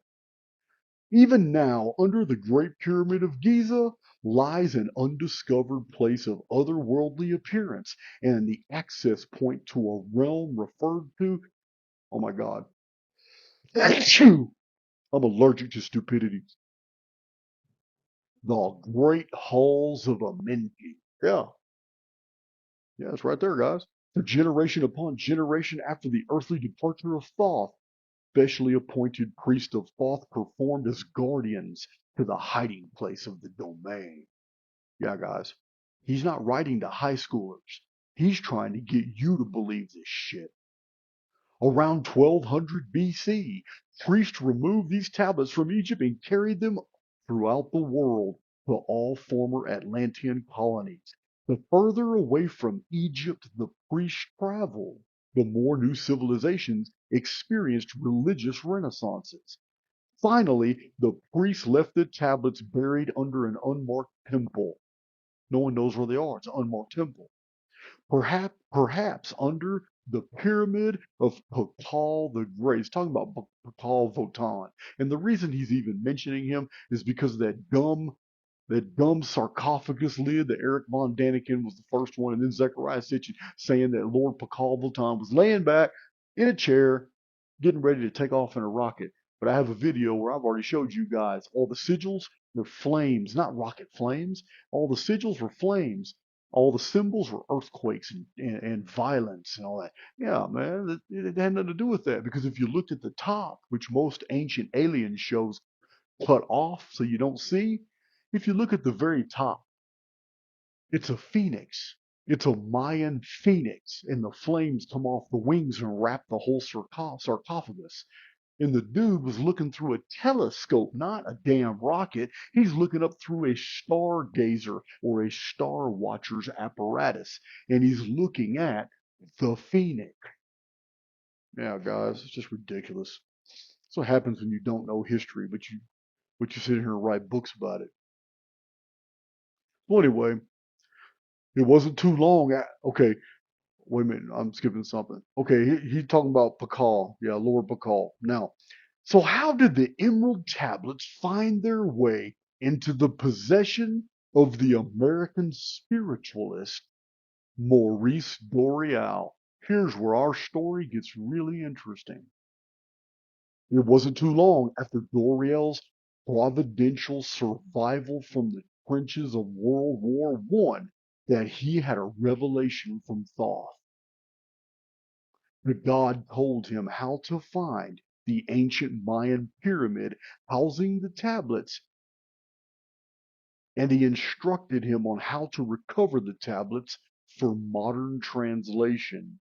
Even now, under the Great Pyramid of Giza lies an undiscovered place of otherworldly appearance and the access point to a realm referred to. Oh my God. I'm allergic to stupidity. The Great Halls of Amenki. Yeah, yeah, it's right there, guys. For generation upon generation after the earthly departure of Thoth, specially appointed priests of Thoth performed as guardians to the hiding place of the domain. Yeah, guys. He's not writing to high schoolers. He's trying to get you to believe this shit. Around 1200 BC, priests removed these tablets from Egypt and carried them throughout the world to all former Atlantean colonies. The further away from Egypt the priests traveled, the more new civilizations experienced religious renaissances. Finally, the priests left the tablets buried under an unmarked temple. No one knows where they are. It's an unmarked temple. Perhaps under the pyramid of Pakal the Great. He's talking about Pakal Votan. And the reason he's even mentioning him is because of that dumb sarcophagus lid that Eric von Daniken was the first one, and then Zechariah Sitchin saying that Lord Pakal Votan was laying back in a chair, getting ready to take off in a rocket. But I have a video where I've already showed you guys all the sigils were flames, not rocket flames. All the sigils were flames. All the symbols were earthquakes and violence and all that. Yeah, man, it had nothing to do with that because if you looked at the top, which most ancient alien shows cut off so you don't see, if you look at the very top, it's a phoenix. It's a Mayan phoenix, and the flames come off the wings and wrap the whole sarcophagus. And the dude was looking through a telescope, not a damn rocket. He's looking up through a stargazer or a star watcher's apparatus, and he's looking at the phoenix. Yeah, guys, it's just ridiculous. That's what happens when you don't know history, but you sit here and write books about it. Well, anyway, it wasn't too long. Okay, wait a minute, I'm skipping something. Okay, he's talking about Pakal. Yeah, Lord Pakal. Now, so how did the Emerald Tablets find their way into the possession of the American spiritualist Maurice Doreal. Here's where our story gets really interesting. It wasn't too long after Doreal's providential survival from the trenches of World War I that he had a revelation from Thoth. The god told him how to find the ancient Mayan pyramid housing the tablets, and he instructed him on how to recover the tablets for modern translation.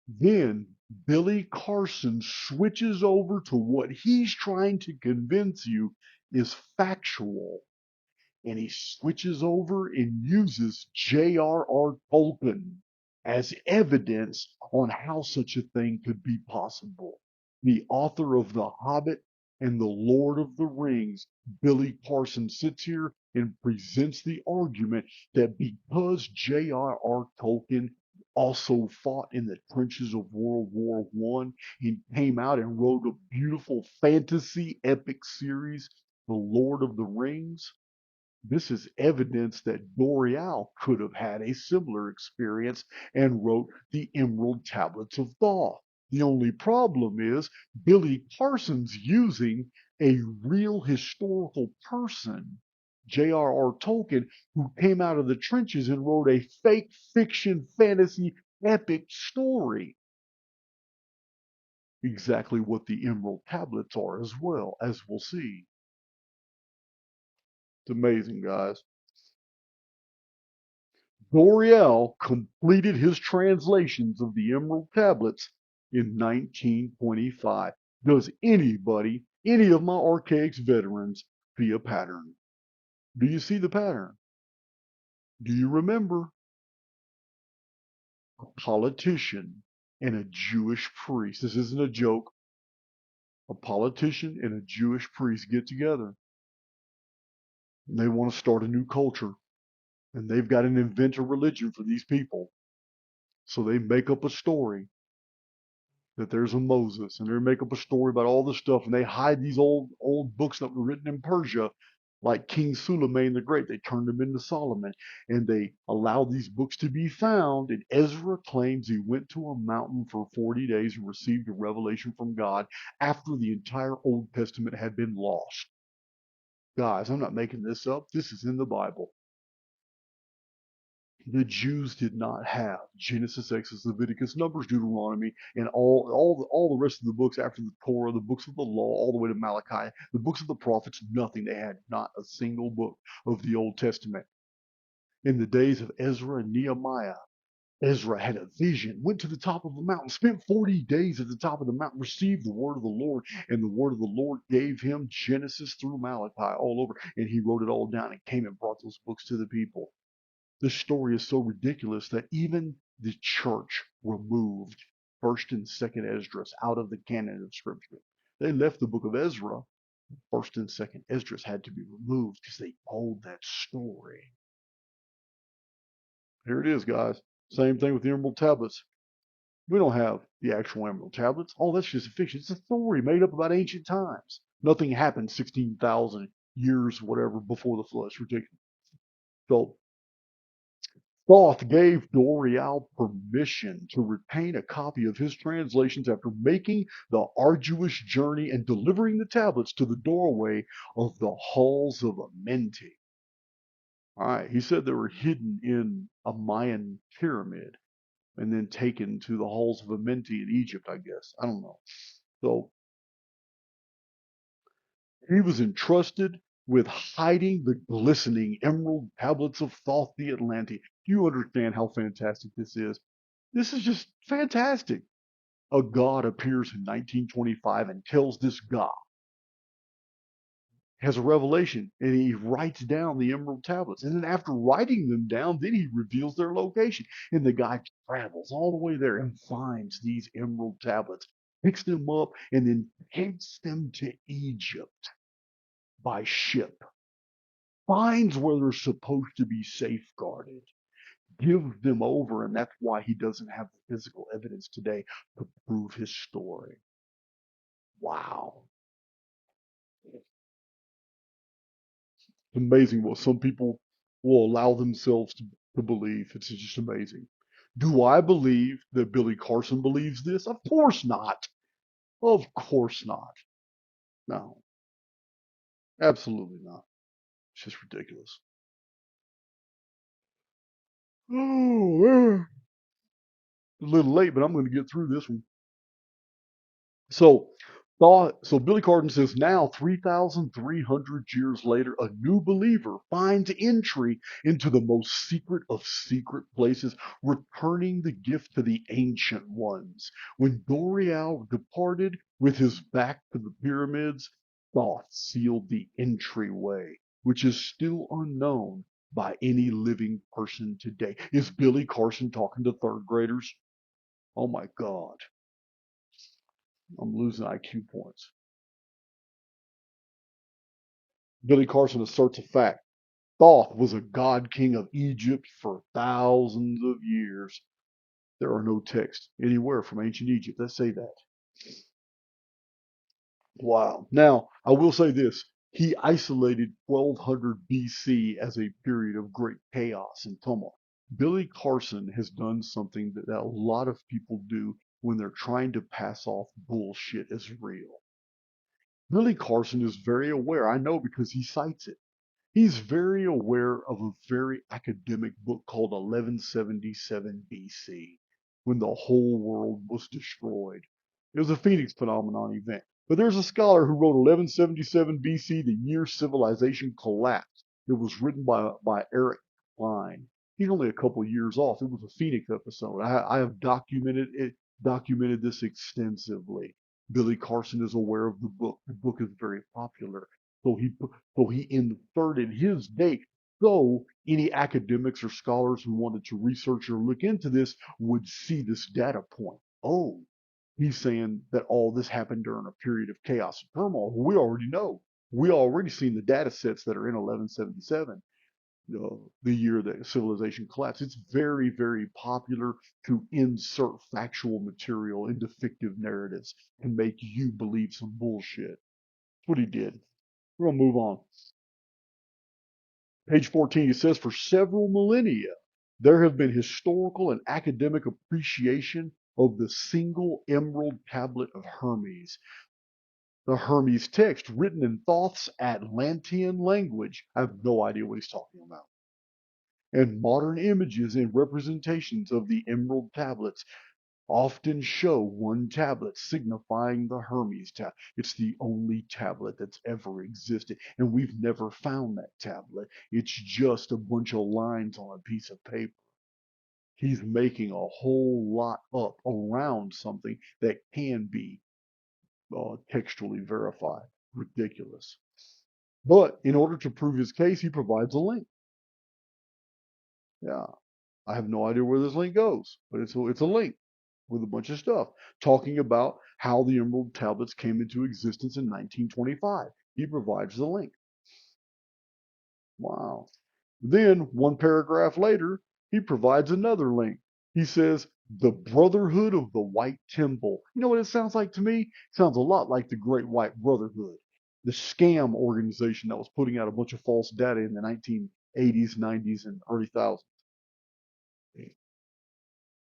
Then Billy Carson switches over to what he's trying to convince you is factual. And he switches over and uses J.R.R. Tolkien as evidence on how such a thing could be possible. The author of The Hobbit and The Lord of the Rings, Billy Carson, sits here and presents the argument that because J.R.R. Tolkien also fought in the trenches of World War I and came out and wrote a beautiful fantasy epic series, The Lord of the Rings, this is evidence that Doreal could have had a similar experience and wrote the Emerald Tablets of Thoth. The only problem is Billy Carson's using a real historical person, J.R.R. Tolkien, who came out of the trenches and wrote a fake fiction fantasy epic story. Exactly what the Emerald Tablets are as well, as we'll see. It's amazing, guys. Doreal completed his translations of the Emerald Tablets in 1925. Does anybody, any of my Archaix veterans, see a pattern? Do you see the pattern? Do you remember a politician and a Jewish priest? This isn't a joke. A politician and a Jewish priest get together and they want to start a new culture and they've got to invent a religion for these people. So they make up a story that there's a Moses, and they make up a story about all this stuff, and they hide these old books that were written in Persia, like King Suleiman the Great. They turned them into Solomon, and they allowed these books to be found. And Ezra claims he went to a mountain for 40 days and received a revelation from God after the entire Old Testament had been lost. Guys, I'm not making this up. This is in the Bible. The Jews did not have Genesis, Exodus, Leviticus, Numbers, Deuteronomy, and all the rest of the books after the Torah, the books of the law, all the way to Malachi, the books of the prophets, nothing. They had not a single book of the Old Testament. In the days of Ezra and Nehemiah, Ezra had a vision, went to the top of the mountain, spent 40 days at the top of the mountain, received the word of the Lord, and the word of the Lord gave him Genesis through Malachi all over, and he wrote it all down and came and brought those books to the people. This story is so ridiculous that even the church removed First and Second Esdras out of the canon of Scripture. They left the book of Ezra. First and Second Esdras had to be removed because they told that story. Here it is, guys. Same thing with the Emerald Tablets. We don't have the actual Emerald Tablets. Oh, that's just a fiction. It's a story made up about ancient times. Nothing happened 16,000 years, whatever, before the flood. It's ridiculous. So Thoth gave Doreal permission to retain a copy of his translations after making the arduous journey and delivering the tablets to the doorway of the halls of Amenti. All right, he said they were hidden in a Mayan pyramid and then taken to the halls of Amenti in Egypt, I guess. I don't know. So he was entrusted with hiding the glistening emerald tablets of Thoth the Atlantean. Do you understand how fantastic this is? This is just fantastic. A god appears in 1925 and tells this guy, has a revelation, and he writes down the emerald tablets. And then after writing them down, then he reveals their location. And the guy travels all the way there and finds these emerald tablets, picks them up, and then takes them to Egypt by ship. Finds where they're supposed to be safeguarded, gives them over, and that's why he doesn't have the physical evidence today to prove his story. Wow. It's amazing what some people will allow themselves to believe. It's just amazing. Do I believe that Billy Carson believes this? Of course not. Of course not. No, absolutely not. It's just ridiculous. Oh, a little late, but I'm going to get through this one. So, so Billy Carson says now, 3,300 years later, a new believer finds entry into the most secret of secret places, returning the gift to the ancient ones. When Dorial departed with his back to the pyramids, Thoth sealed the entryway, which is still unknown by any living person today. Is Billy Carson talking to third graders? Oh my God. I'm losing IQ points. Billy Carson asserts a fact. Thoth was a god king of Egypt for thousands of years. There are no texts anywhere from ancient Egypt that say that. Wow. Now, I will say this. He isolated 1200 BC as a period of great chaos and tumult. Billy Carson has done something that a lot of people do when they're trying to pass off bullshit as real. Billy Carson is very aware. I know because he cites it. He's very aware of a very academic book called 1177 BC, when the whole world was destroyed. It was a Phoenix phenomenon event. But there's a scholar who wrote 1177 BC, the year civilization collapsed. It was written by Eric Klein. He's only a couple of years off. It was a Phoenix episode. I have documented this extensively. Billy Carson is aware of the book. The book is very popular. So he inserted his date. So any academics or scholars who wanted to research or look into this would see this data point. Oh, he's saying that all this happened during a period of chaos and turmoil. We already know. We already seen the data sets that are in 1177, the year that civilization collapsed. It's very, very popular to insert factual material into fictive narratives and make you believe some bullshit. That's what he did. We're going to move on. Page 14, it says, for several millennia, there have been historical and academic appreciation of the single emerald tablet of Hermes. The Hermes text, written in Thoth's Atlantean language. I have no idea what he's talking about. And modern images and representations of the emerald tablets often show one tablet signifying the Hermes tablet. It's the only tablet that's ever existed, and we've never found that tablet. It's just a bunch of lines on a piece of paper. He's making a whole lot up around something that can be textually verified. Ridiculous. But in order to prove his case, he provides a link. Yeah, I have no idea where this link goes, but it's a link with a bunch of stuff talking about how the Emerald Tablets came into existence in 1925. He provides the link. Wow. Then, one paragraph later, he provides another link. He says, the Brotherhood of the White Temple. You know what it sounds like to me? It sounds a lot like the Great White Brotherhood, the scam organization that was putting out a bunch of false data in the 1980s, 90s, and early thousands.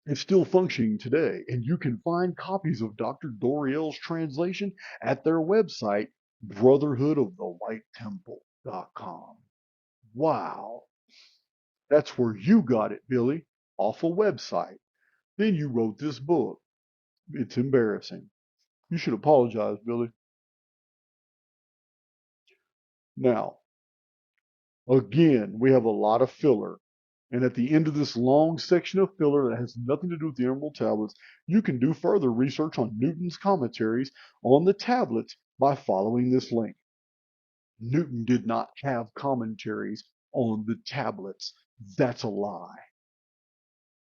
It's still functioning today, and you can find copies of Dr. Doriel's translation at their website, brotherhoodofthewhitetemple.com. Wow, that's where you got it, Billy, off a website. Then you wrote this book. It's embarrassing. You should apologize, Billy. Now, again, we have a lot of filler. And at the end of this long section of filler that has nothing to do with the Emerald Tablets, you can do further research on Newton's commentaries on the tablets by following this link. Newton did not have commentaries on the tablets. That's a lie.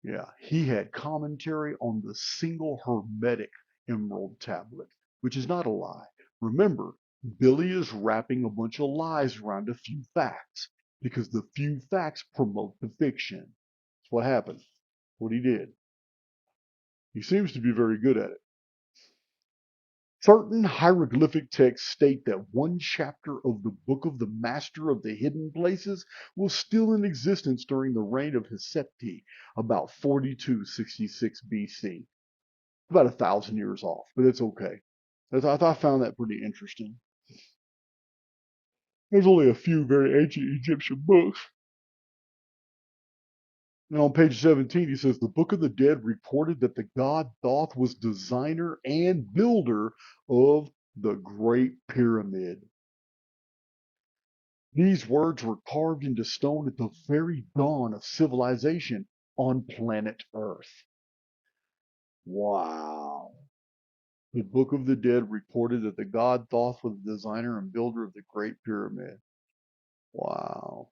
Yeah, he had commentary on the single hermetic Emerald Tablet, which is not a lie. Remember, Billy is wrapping a bunch of lies around a few facts because the few facts promote the fiction. That's what happened. What he did. He seems to be very good at it. Certain hieroglyphic texts state that one chapter of the Book of the Master of the Hidden Places was still in existence during the reign of Hesepti, about 4266 BC. About 1,000 years off, but it's okay. I found that pretty interesting. There's only a few very ancient Egyptian books. And on page 17, he says, the Book of the Dead reported that the god Thoth was designer and builder of the Great Pyramid. These words were carved into stone at the very dawn of civilization on planet Earth. Wow. The Book of the Dead reported that the god Thoth was the designer and builder of the Great Pyramid. Wow.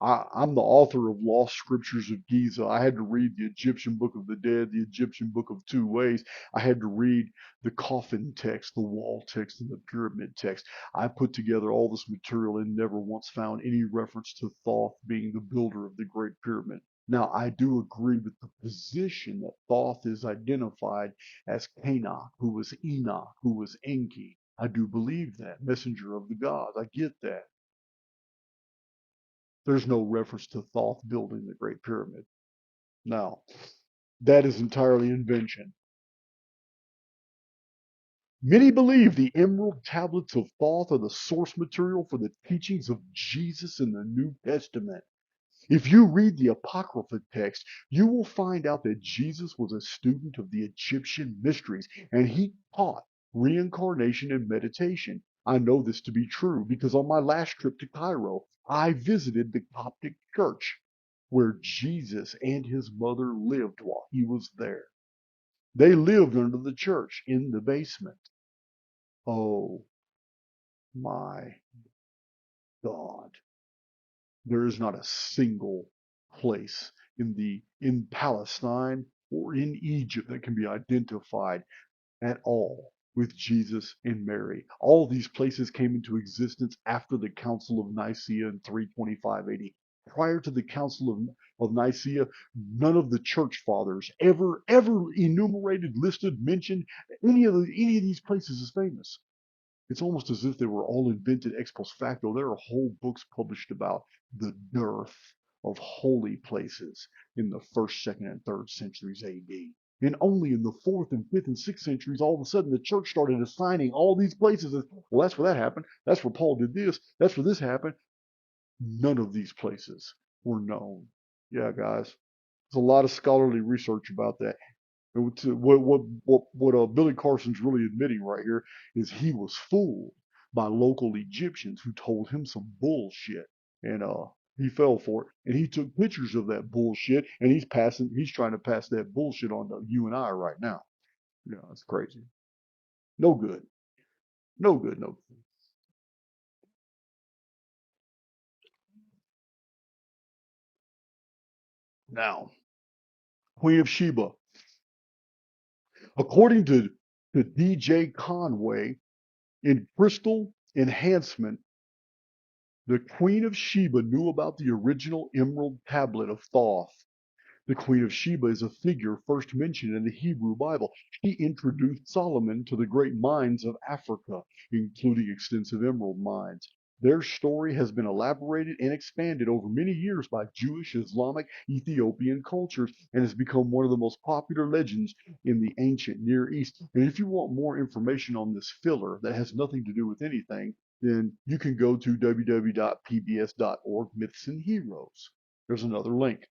I'm the author of Lost Scriptures of Giza. I had to read the Egyptian Book of the Dead, the Egyptian Book of Two Ways. I had to read the coffin text, the wall text, and the pyramid text. I put together all this material and never once found any reference to Thoth being the builder of the Great Pyramid. Now, I do agree with the position that Thoth is identified as Cainoch, who was Enoch, who was Enki. I do believe that, messenger of the gods. I get that. There's no reference to Thoth building the Great Pyramid. Now, that is entirely invention. Many believe the emerald tablets of Thoth are the source material for the teachings of Jesus in the New Testament. If you read the Apocrypha text, you will find out that Jesus was a student of the Egyptian mysteries and he taught reincarnation and meditation. I know this to be true because on my last trip to Cairo, I visited the Coptic church where Jesus and his mother lived while he was there. They lived under the church in the basement. Oh my God. There is not a single place in Palestine or in Egypt that can be identified at all with Jesus and Mary. All these places came into existence after the Council of Nicaea in 325 AD. Prior to the Council of Nicaea, none of the church fathers ever enumerated, listed, mentioned any of these places as famous. It's almost as if they were all invented ex post facto. There are whole books published about the dearth of holy places in the first, second, and third centuries AD. And only in the fourth and fifth and sixth centuries, all of a sudden, the church started assigning all these places as, well, that's where that happened. That's where Paul did this. That's where this happened. None of these places were known. Yeah, guys. There's a lot of scholarly research about that. And what Billy Carson's really admitting right here is he was fooled by local Egyptians who told him some bullshit, and he fell for it. And he took pictures of that bullshit, and he's trying to pass that bullshit on to you and I right now. Yeah, it's crazy. No good. No good. No good. Now, Queen of Sheba, according to DJ Conway in Crystal Enhancement, the Queen of Sheba knew about the original emerald tablet of Thoth. The Queen of Sheba is a figure first mentioned in the Hebrew Bible. She introduced Solomon to the great mines of Africa, including extensive emerald mines. Their story has been elaborated and expanded over many years by Jewish, Islamic, Ethiopian cultures and has become one of the most popular legends in the ancient Near East. And if you want more information on this filler that has nothing to do with anything, then you can go to www.pbs.org Myths and Heroes. There's another link.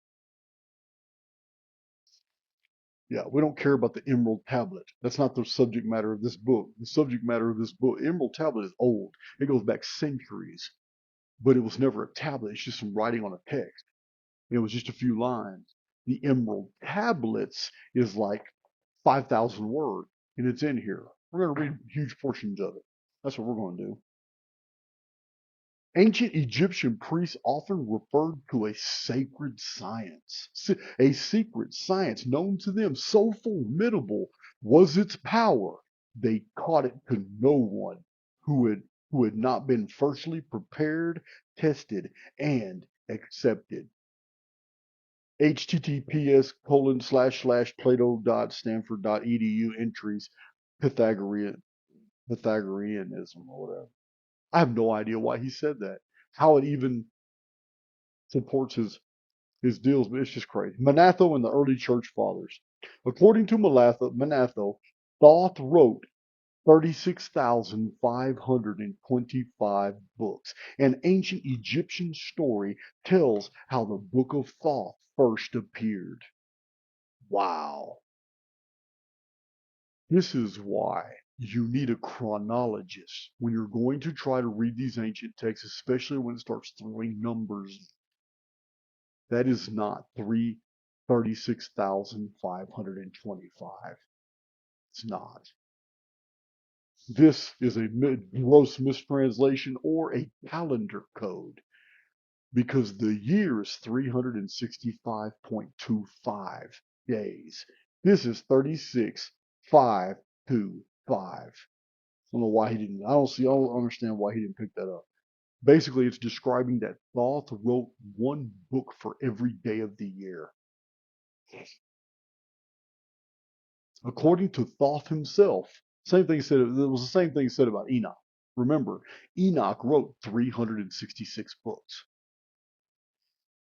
Yeah, we don't care about the Emerald Tablet. That's not the subject matter of this book. The subject matter of this book, Emerald Tablet is old. It goes back centuries, but it was never a tablet. It's just some writing on a text. It was just a few lines. The Emerald Tablets is like 5,000 words, and it's in here. We're going to read huge portions of it. That's what we're going to do. Ancient Egyptian priests often referred to a sacred science, a secret science known to them so formidable was its power, they taught it to no one who had not been firstly prepared, tested, and accepted. https://plato.stanford.edu entries Pythagoreanism or whatever. I have no idea why he said that. How it even supports his deals, but it's just crazy. Manetho and the early church fathers. According to Manetho, Thoth wrote 36,525 books. An ancient Egyptian story tells how the Book of Thoth first appeared. Wow. This is why you need a chronologist when you're going to try to read these ancient texts, especially when it starts throwing numbers. That is not 36,525. It's not. This is a gross mistranslation or a calendar code because the year is 365.25 days. This is 36,525. I don't know why he didn't. I don't understand why he didn't pick that up. Basically, it's describing that Thoth wrote one book for every day of the year. According to Thoth himself, same thing said. It was the same thing said about Enoch. Remember, Enoch wrote 366 books.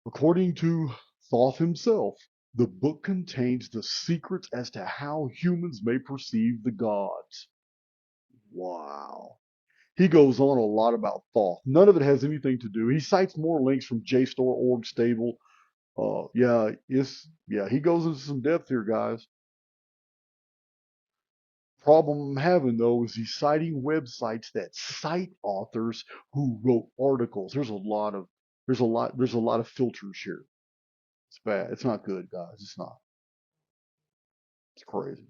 According to Thoth himself, the book contains the secrets as to how humans may perceive the gods. Wow. He goes on a lot about Thoth. None of it has anything to do. He cites more links from JSTOR, org, stable. He goes into some depth here, guys. Problem I'm having though is he's citing websites that cite authors who wrote articles. There's a lot of filters here. It's bad. It's not good, guys. It's not. It's crazy.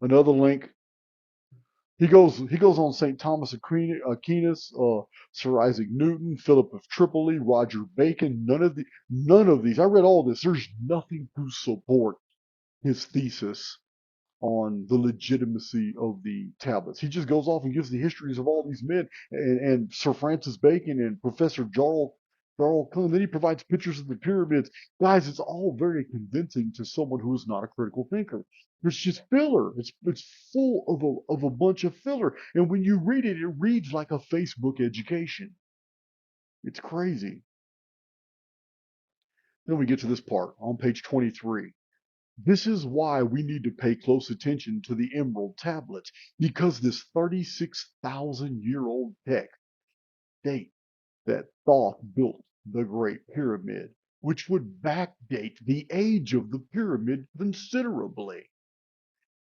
Another link. He goes on St. Thomas Aquinas, Sir Isaac Newton, Philip of Tripoli, Roger Bacon. None of these. I read all this. There's nothing to support his thesis on the legitimacy of the tablets. He just goes off and gives the histories of all these men and Sir Francis Bacon and Professor Jarl Kuhn. Then he provides pictures of the pyramids. Guys, it's all very convincing to someone who is not a critical thinker. It's just filler. It's full of a bunch of filler. And when you read it, it reads like a Facebook education. It's crazy. Then we get to this part on page 23. This is why we need to pay close attention to the Emerald Tablets, because this 36,000-year-old text date that Thoth built the Great Pyramid, which would backdate the age of the pyramid considerably.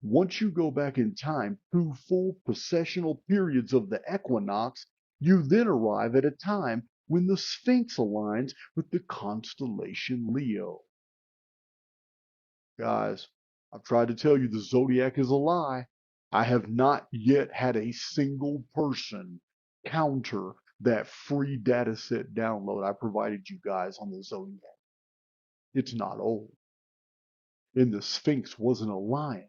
Once you go back in time 2 full precessional periods of the equinox, you then arrive at a time when the Sphinx aligns with the constellation Leo. Guys, I've tried to tell you the zodiac is a lie. I have not yet had a single person counter that free data set download I provided you guys on the zodiac. It's not old. And the Sphinx wasn't a lion.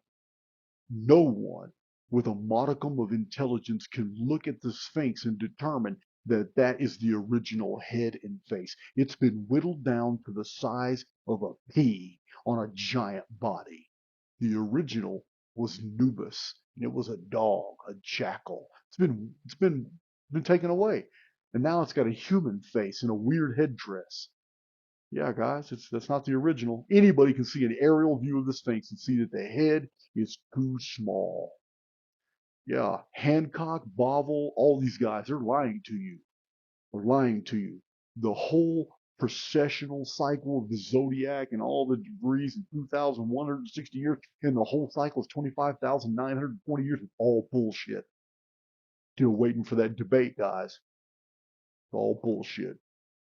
No one with a modicum of intelligence can look at the Sphinx and determine that that is the original head and face. It's been whittled down to the size of a pea on a giant body. The original was Nubis, and it was a dog, a jackal. It's been taken away, and now it's got a human face and a weird headdress. Yeah, guys, that's not the original. Anybody can see an aerial view of the Sphinx and see that the head is too small. Yeah, Hancock, Bovel, all these guys, they're lying to you. They're lying to you. The whole precessional cycle of the zodiac and all the degrees in 2,160 years, and the whole cycle is 25,920 years. It's all bullshit. Still waiting for that debate, guys. It's all bullshit.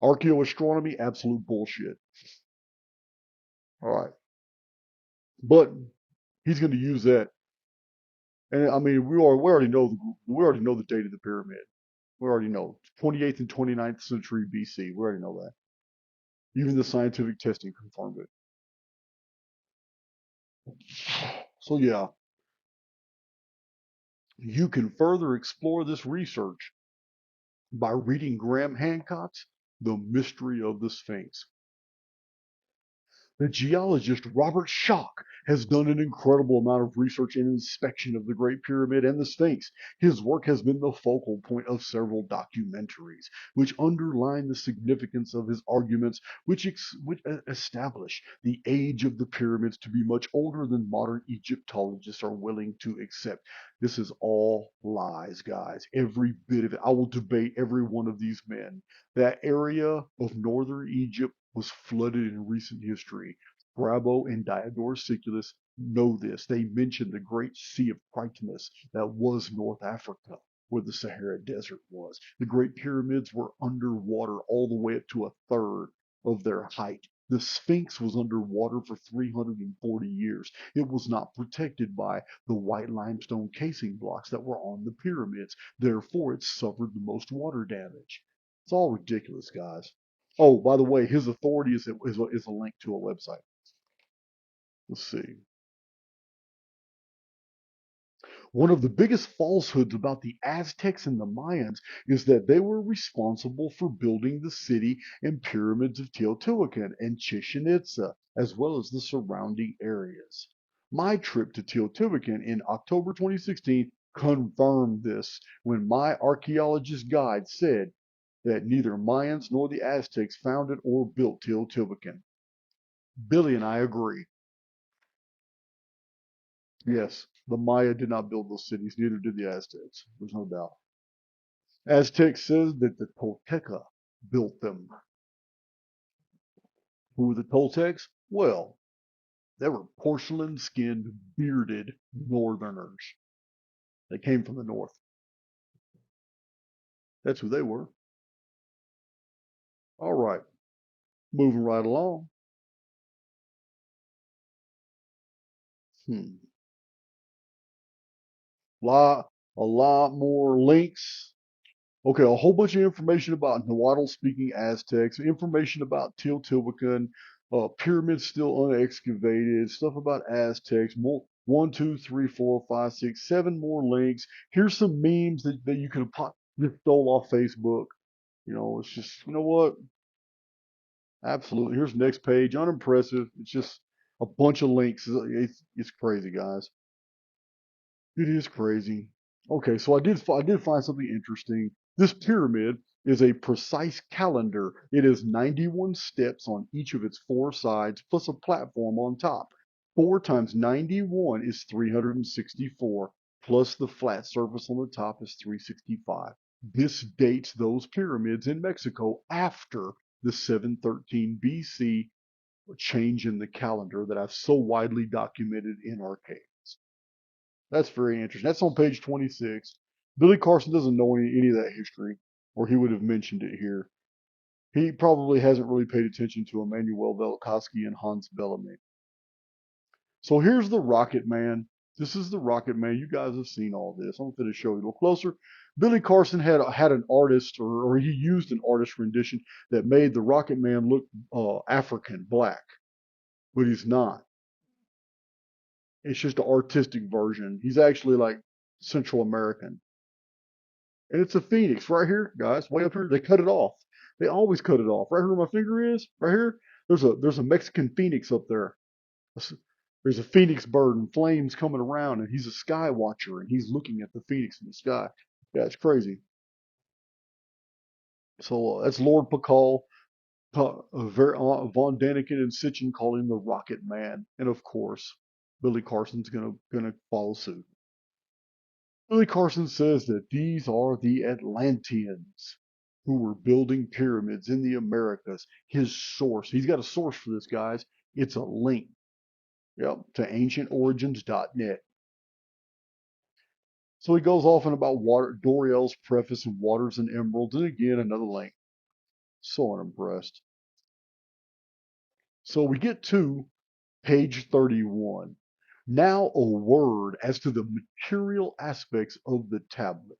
Archaeoastronomy, absolute bullshit. All right. But he's going to use that. And I mean, we already know the date of the pyramid. We already know 28th and 29th century BC. We already know that. Even the scientific testing confirmed it. So yeah, you can further explore this research by reading Graham Hancock's The Mystery of the Sphinx. The geologist Robert Schoch has done an incredible amount of research and inspection of the Great Pyramid and the Sphinx. His work has been the focal point of several documentaries, which underline the significance of his arguments, which establish the age of the pyramids to be much older than modern Egyptologists are willing to accept. This is all lies, guys. Every bit of it. I will debate every one of these men. That area of northern Egypt was flooded in recent history. Strabo and Diodorus Siculus know this. They mention the great Sea of Cryptomus that was North Africa, where the Sahara Desert was. The Great Pyramids were underwater all the way up to a third of their height. The Sphinx was underwater for 340 years. It was not protected by the white limestone casing blocks that were on the pyramids. Therefore, it suffered the most water damage. It's all ridiculous, guys. Oh, by the way, his authority is a link to a website. Let's see. One of the biggest falsehoods about the Aztecs and the Mayans is that they were responsible for building the city and pyramids of Teotihuacan and Chichen Itza, as well as the surrounding areas. My trip to Teotihuacan in October 2016 confirmed this when my archaeologist guide said that neither Mayans nor the Aztecs founded or built Teotihuacan. Billy and I agree. Yes, the Maya did not build those cities, neither did the Aztecs. There's no doubt. Aztec says that the Tolteca built them. Who were the Toltecs? Well, they were porcelain skinned, bearded northerners. They came from the north. That's who they were. All right, moving right along. Hmm. A lot more links. Okay, a whole bunch of information about Nahuatl speaking Aztecs, information about Teotihuacan, pyramids still unexcavated, stuff about Aztecs, more, one, two, three, four, five, six, seven more links. Here's some memes that you could have just stole off Facebook. You know, it's just, you know what? Absolutely. Here's the next page. Unimpressive. It's just a bunch of links. It's crazy, guys. It is crazy. Okay, so I did find something interesting. This pyramid is a precise calendar. It has 91 steps on each of its four sides, plus a platform on top. 4 times 91 is 364, plus the flat surface on the top is 365. This dates those pyramids in Mexico after the 713 BC change in the calendar that I've so widely documented in Archaix. That's very interesting. That's on page 26. Billy Carson doesn't know any of that history, or he would have mentioned it here. He probably hasn't really paid attention to Emmanuel Velikovsky and Hans Bellamy. So here's the Rocket Man. This is the Rocket Man. You guys have seen all this. I'm going to show you a little closer. Billy Carson had an artist, or he used an artist rendition that made the Rocket Man look African, black, but he's not. It's just an artistic version. He's actually like Central American. And it's a phoenix right here, guys, way up here. They cut it off. They always cut it off. Right here where my finger is, right here, there's a Mexican phoenix up there. There's a phoenix bird and flames coming around, and he's a sky watcher, and he's looking at the phoenix in the sky. Yeah, it's crazy. So that's Lord Pakal, Von Daniken and Sitchin call him the Rocket Man, and of course, Billy Carson's gonna follow suit. Billy Carson says that these are the Atlanteans who were building pyramids in the Americas. His source, he's got a source for this, guys. It's a link, yep, to ancientorigins.net. So he goes off on about water, Doriel's preface and waters and emeralds, and again another link. So unimpressed. So we get to page 31. Now a word as to the material aspects of the tablet.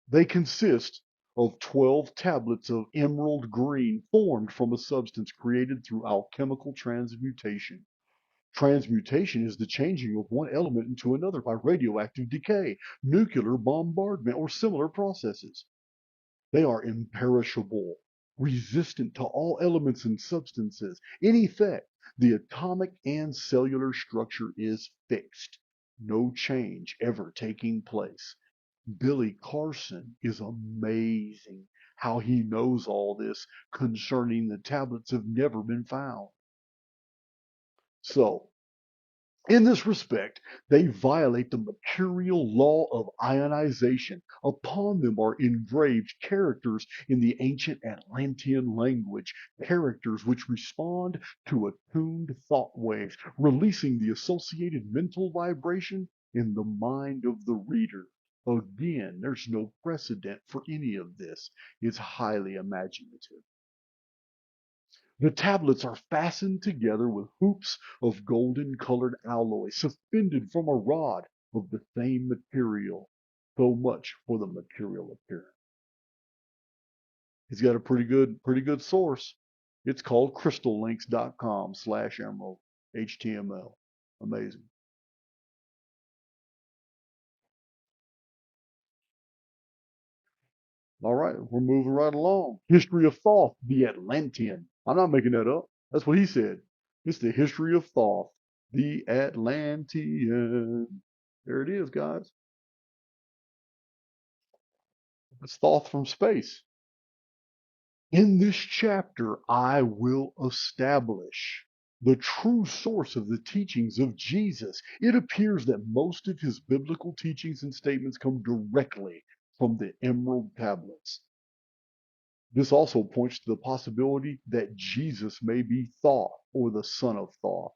They consist of 12 tablets of emerald green formed from a substance created through alchemical transmutation. Transmutation is the changing of one element into another by radioactive decay, nuclear bombardment, or similar processes. They are imperishable, resistant to all elements and substances. In effect, the atomic and cellular structure is fixed, no change ever taking place. Billy Carson is amazing how he knows all this concerning the tablets have never been found. So, in this respect, they violate the mercurial law of ionization. Upon them are engraved characters in the ancient Atlantean language, characters which respond to attuned thought waves, releasing the associated mental vibration in the mind of the reader. Again, there's no precedent for any of this. It's highly imaginative. The tablets are fastened together with hoops of golden colored alloy suspended from a rod of the same material. So much for the material appearance. He's got a pretty good source. It's called crystallinks.com/emerald HTML. Amazing. All right, we're moving right along. History of Thoth, the Atlantean. I'm not making that up. That's what he said. It's the history of Thoth, the Atlantean. There it is, guys. It's Thoth from space. In this chapter, I will establish the true source of the teachings of Jesus. It appears that most of his biblical teachings and statements come directly from the Emerald Tablets. This also points to the possibility that Jesus may be Thoth or the son of Thoth.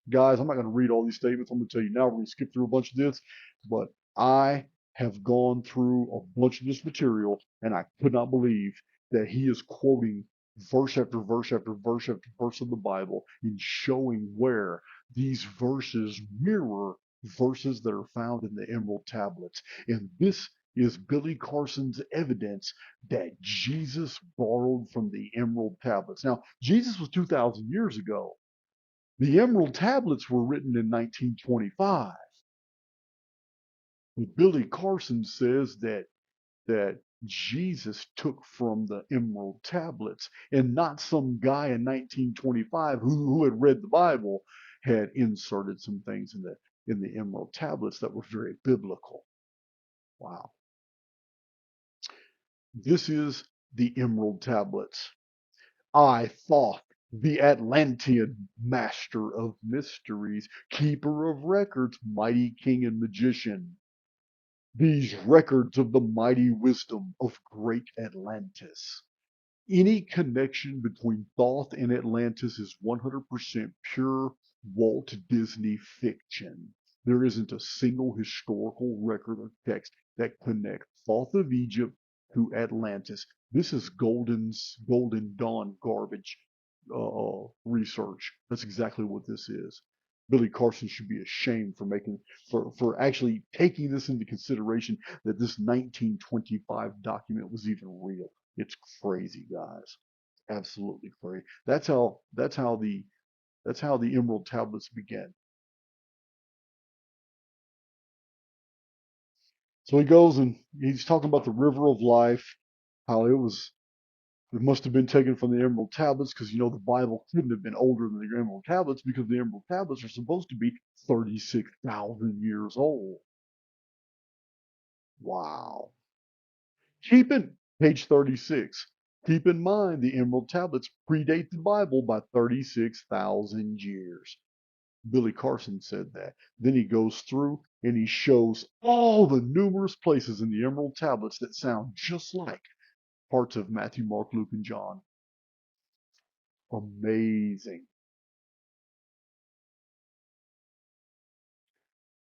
Guys, I'm not going to read all these statements. I'm going to tell you now. We're going to skip through a bunch of this, but I have gone through a bunch of this material and I could not believe that he is quoting verse after verse after verse after verse of the Bible and showing where these verses mirror verses that are found in the Emerald Tablets. And this is Billy Carson's evidence that Jesus borrowed from the Emerald Tablets. Now, Jesus was 2,000 years ago. The Emerald Tablets were written in 1925. But Billy Carson says that Jesus took from the Emerald Tablets, and not some guy in 1925 who had read the Bible had inserted some things in the Emerald Tablets that were very biblical. Wow. This is the Emerald Tablets. I Thoth, the Atlantean, master of mysteries, keeper of records, mighty king and magician. These records of the mighty wisdom of great Atlantis. Any connection between Thoth and Atlantis is 100% pure Walt Disney fiction. There isn't a single historical record or text that connects Thoth of Egypt to Atlantis. This is Golden Dawn garbage research. That's exactly what this is. Billy Carson should be ashamed for for actually taking this into consideration that this 1925 document was even real. It's crazy, guys. Absolutely crazy. That's how the Emerald Tablets began. So he goes and he's talking about the river of life, how it must have been taken from the Emerald Tablets because the Bible couldn't have been older than the Emerald Tablets because the Emerald Tablets are supposed to be 36,000 years old. Wow. Keep in page 36. Keep in mind the Emerald Tablets predate the Bible by 36,000 years. Billy Carson said that. Then he goes through and he shows all the numerous places in the Emerald Tablets that sound just like parts of Matthew, Mark, Luke, and John. Amazing.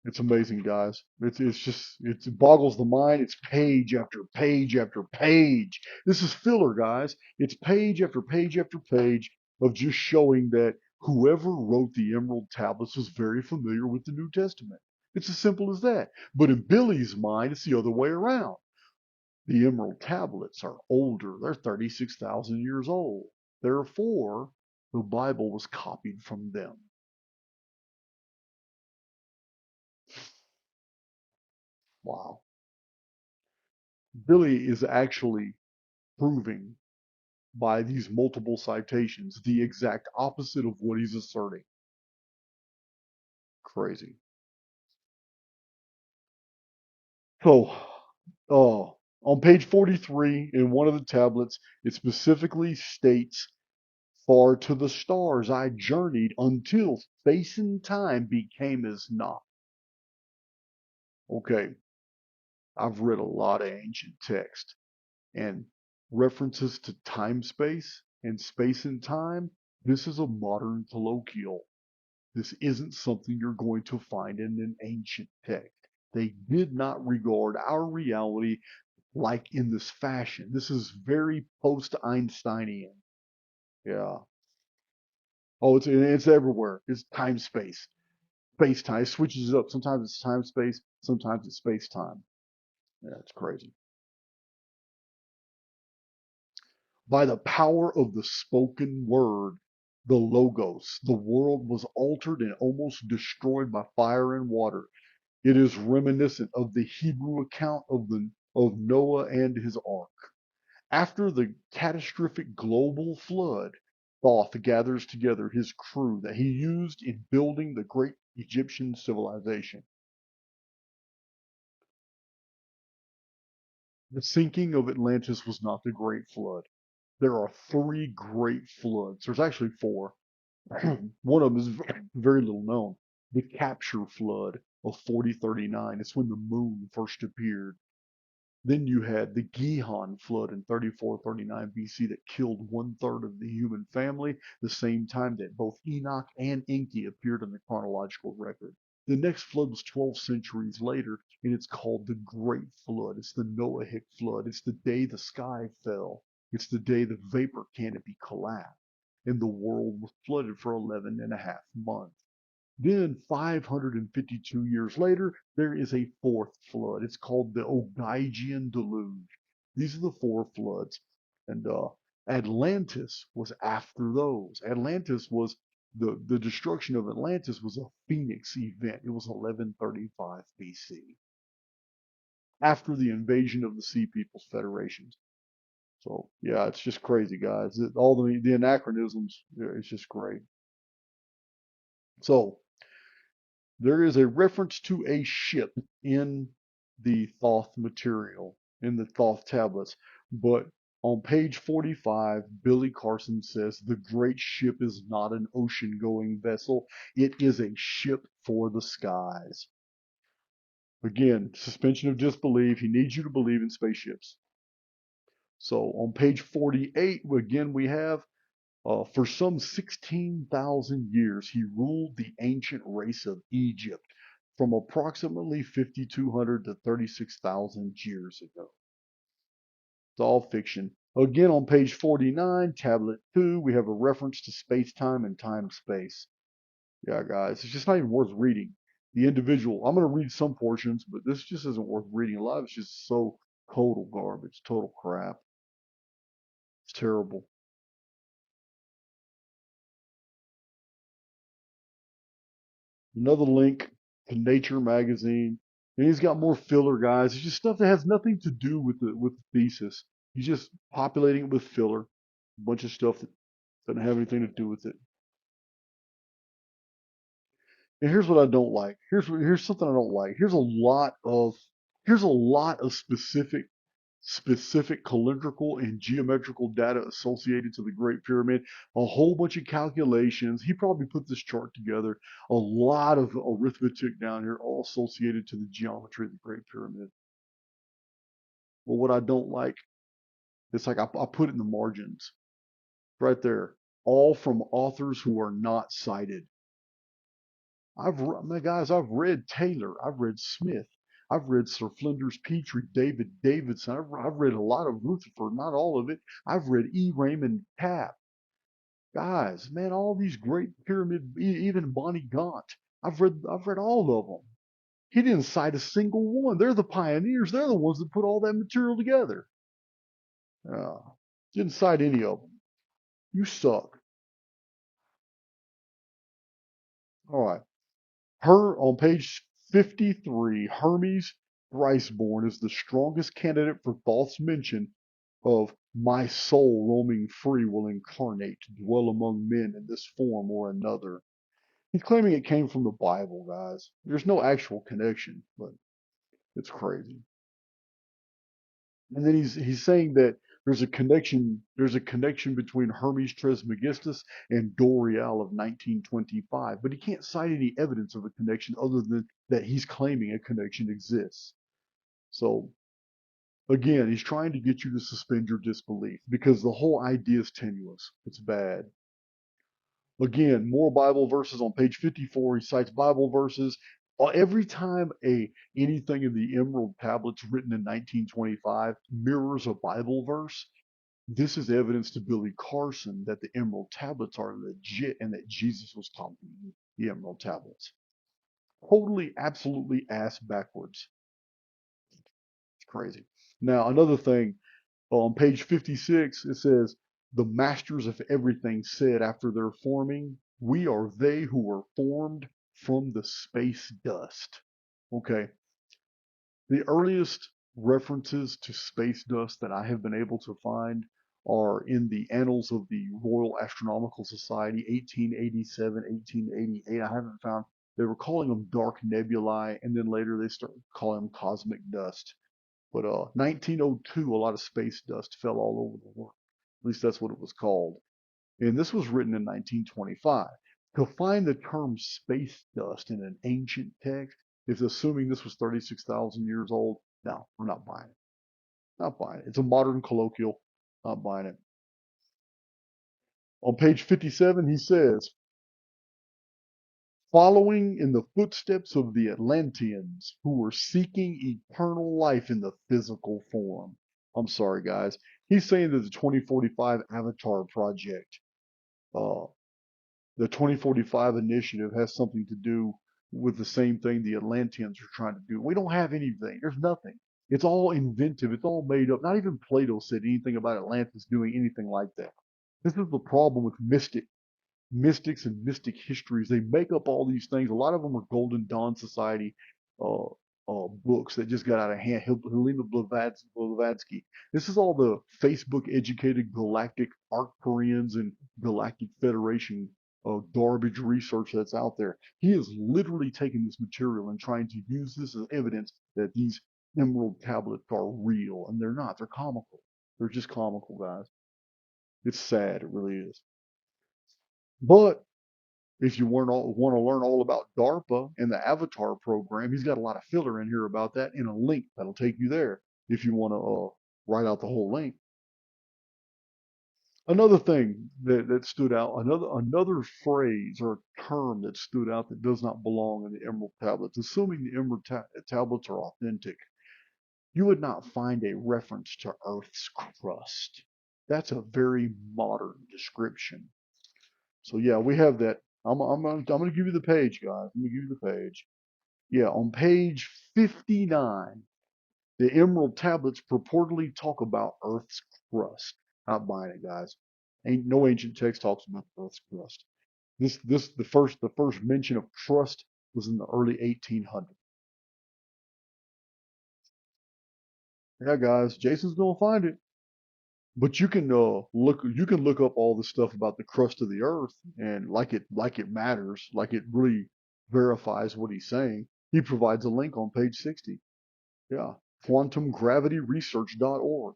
It's amazing, guys. It boggles the mind. It's page after page after page. This is filler, guys. It's page after page after page of just showing that whoever wrote the Emerald Tablets was very familiar with the New Testament. It's as simple as that. But in Billy's mind, it's the other way around. The Emerald Tablets are older. They're 36,000 years old. Therefore, the Bible was copied from them. Wow. Billy is actually proving by these multiple citations the exact opposite of what he's asserting. Crazy. So, on page 43 in one of the tablets, it specifically states, "Far to the stars I journeyed until space and time became as naught." Okay, I've read a lot of ancient text, and references to time space and space and time, this is a modern colloquial. This isn't something you're going to find in an ancient text. They did not regard our reality like in this fashion. This is very post-Einsteinian. Yeah. Oh, it's everywhere. It's time space. Space time. It switches it up. Sometimes it's time space, sometimes it's space time. Yeah, it's crazy. By the power of the spoken word, the logos, the world was altered and almost destroyed by fire and water. It is reminiscent of the Hebrew account of Noah and his ark. After the catastrophic global flood, Thoth gathers together his crew that he used in building the great Egyptian civilization. The sinking of Atlantis was not the Great Flood. There are three great floods. There's actually four. One of them is very little known. The capture flood of 4039. It's when the moon first appeared. Then you had the Gihon flood in 3439 BC that killed one-third of the human family, the same time that both Enoch and Enki appeared in the chronological record. The next flood was 12 centuries later, and it's called the Great Flood. It's the Noahic flood. It's the day the sky fell. It's the day the vapor canopy collapsed, and the world was flooded for 11 and a half months. Then 552 years later, there is a fourth flood. It's called the Ogygian deluge. These are the four floods. And Atlantis was after those. Atlantis was the destruction of Atlantis was a Phoenix event. It was 1135 BC, after the invasion of the Sea Peoples Federations. So yeah, it's just crazy, guys. All the anachronisms, yeah, it's just great. So there is a reference to a ship in the Thoth material, in the Thoth tablets, but on page 45, Billy Carson says the great ship is not an ocean-going vessel. It is a ship for the skies. Again, suspension of disbelief. He needs you to believe in spaceships. So on page 48, again, we have for some 16,000 years, he ruled the ancient race of Egypt from approximately 5,200 to 36,000 years ago. It's all fiction. Again, on page 49, tablet 2, we have a reference to space-time and time-space. Yeah, guys, it's just not even worth reading. The individual, I'm going to read some portions, but this just isn't worth reading. A lot of it's just so total garbage, total crap. It's terrible. Another link to Nature magazine. And he's got more filler, guys. It's just stuff that has nothing to do with the thesis. He's just populating it with filler, a bunch of stuff that doesn't have anything to do with it. And here's what I don't like. Here's something I don't like. Here's a lot of specific calendrical and geometrical data associated to the Great Pyramid, a whole bunch of calculations. He probably put this chart together, a lot of arithmetic down here, all associated to the geometry of the Great Pyramid. Well, what I don't like, it's like I put it in the margins, right there, all from authors who are not cited. I've read Taylor, I've read Smith, I've read Sir Flinders Petrie, David Davidson, I've read a lot of Rutherford, not all of it. I've read E. Raymond Tapp. Guys, man, all these great pyramid, even Bonnie Gaunt. I've read all of them. He didn't cite a single one. They're the pioneers. They're the ones that put all that material together. Uh, didn't cite any of them. You suck. All right. Her on page 53, Hermes Thriceborn is the strongest candidate for Thoth's mention of my soul roaming free will incarnate to dwell among men in this form or another. He's claiming it came from the Bible, guys. There's no actual connection, but it's crazy. And then he's saying that there's a connection between Hermes Trismegistus and Doreal of 1925, but he can't cite any evidence of a connection other than that he's claiming a connection exists. So again, he's trying to get you to suspend your disbelief because the whole idea is tenuous. It's bad. Again, more Bible verses on page 54. He cites Bible verses. Every time anything in the Emerald Tablets written in 1925 mirrors a Bible verse, this is evidence to Billy Carson that the Emerald Tablets are legit and that Jesus was talking the Emerald Tablets. Totally, absolutely ass backwards. It's crazy. Now, another thing, on page 56, it says, the masters of everything said after their forming, we are they who were formed from the space dust. Okay, the earliest references to space dust that I have been able to find are in the Annals of the Royal Astronomical Society, 1887, 1888. I haven't found, they were calling them dark nebulae, and then later they started calling them cosmic dust. But 1902, a lot of space dust fell all over the world. At least that's what it was called. And this was written in 1925. To find the term space dust in an ancient text is assuming this was 36,000 years old. No, we're not buying it. Not buying it. It's a modern colloquial. Not buying it. On page 57, he says, following in the footsteps of the Atlanteans who were seeking eternal life in the physical form. I'm sorry, guys. He's saying that the 2045 Avatar Project, uh, the 2045 initiative has something to do with the same thing the Atlanteans are trying to do. We don't have anything. There's nothing. It's all inventive. It's all made up. Not even Plato said anything about Atlantis doing anything like that. This is the problem with mystics and mystic histories. They make up all these things. A lot of them are Golden Dawn Society uh, books that just got out of hand. Helena Blavatsky. This is all the Facebook educated galactic Archaeans and Galactic Federation garbage research that's out there. He is literally taking this material and trying to use this as evidence that these emerald tablets are real, and they're not. They're comical. They're just comical, guys. It's sad. It really is. But if you want to learn all about DARPA and the Avatar program, he's got a lot of filler in here about that in a link that'll take you there if you want to write out the whole link. Another thing that stood out, another phrase or term that stood out that does not belong in the Emerald Tablets, assuming the Emerald Tablets are authentic, you would not find a reference to Earth's crust. That's a very modern description. So yeah, we have that. I'm gonna give you the page, guys. I'm gonna give you the page. Yeah, on page 59, the Emerald Tablets purportedly talk about Earth's crust. Not buying it, guys. Ain't no ancient text talks about Earth's crust. The first mention of crust was in the early 1800s. Yeah, guys, Jason's gonna find it. But you can look up all the stuff about the crust of the earth and like it matters, like it really verifies what he's saying. He provides a link on page 60. Yeah. Quantumgravityresearch.org.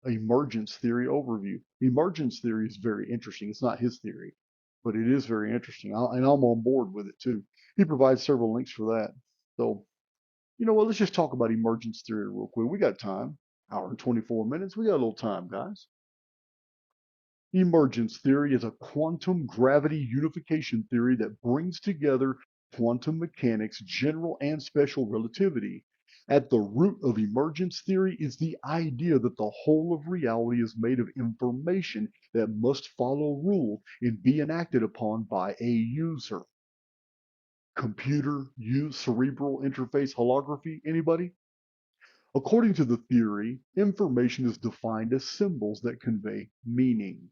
Emergence theory overview. Emergence theory is very interesting. It's not his theory, but it is very interesting. And I'm on board with it too. He provides several links for that. So, you know what? Let's just talk about emergence theory real quick. We got time. Hour and 24 minutes. We got a little time, guys. Emergence theory is a quantum gravity unification theory that brings together quantum mechanics, general and special relativity. At the root of emergence theory is the idea that the whole of reality is made of information that must follow rules and be enacted upon by a user. Computer use cerebral interface holography, anybody? According to the theory, information is defined as symbols that convey meaning.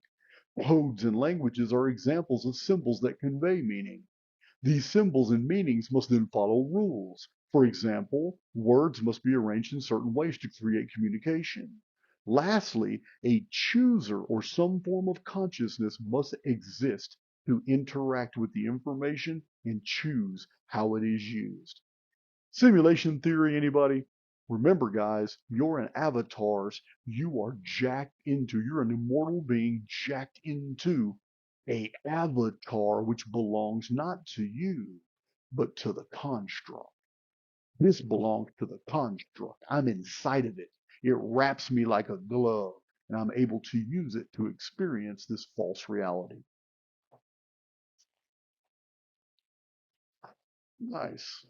Codes and languages are examples of symbols that convey meaning. These symbols and meanings must then follow rules. For example, words must be arranged in certain ways to create communication. Lastly, a chooser or some form of consciousness must exist to interact with the information and choose how it is used. Simulation theory, anybody? Remember, guys, you're an avatars. You are jacked into, you're an immortal being jacked into a avatar which belongs not to you, but to the construct. This belongs to the construct. I'm inside of it. It wraps me like a glove, and I'm able to use it to experience this false reality. Nice.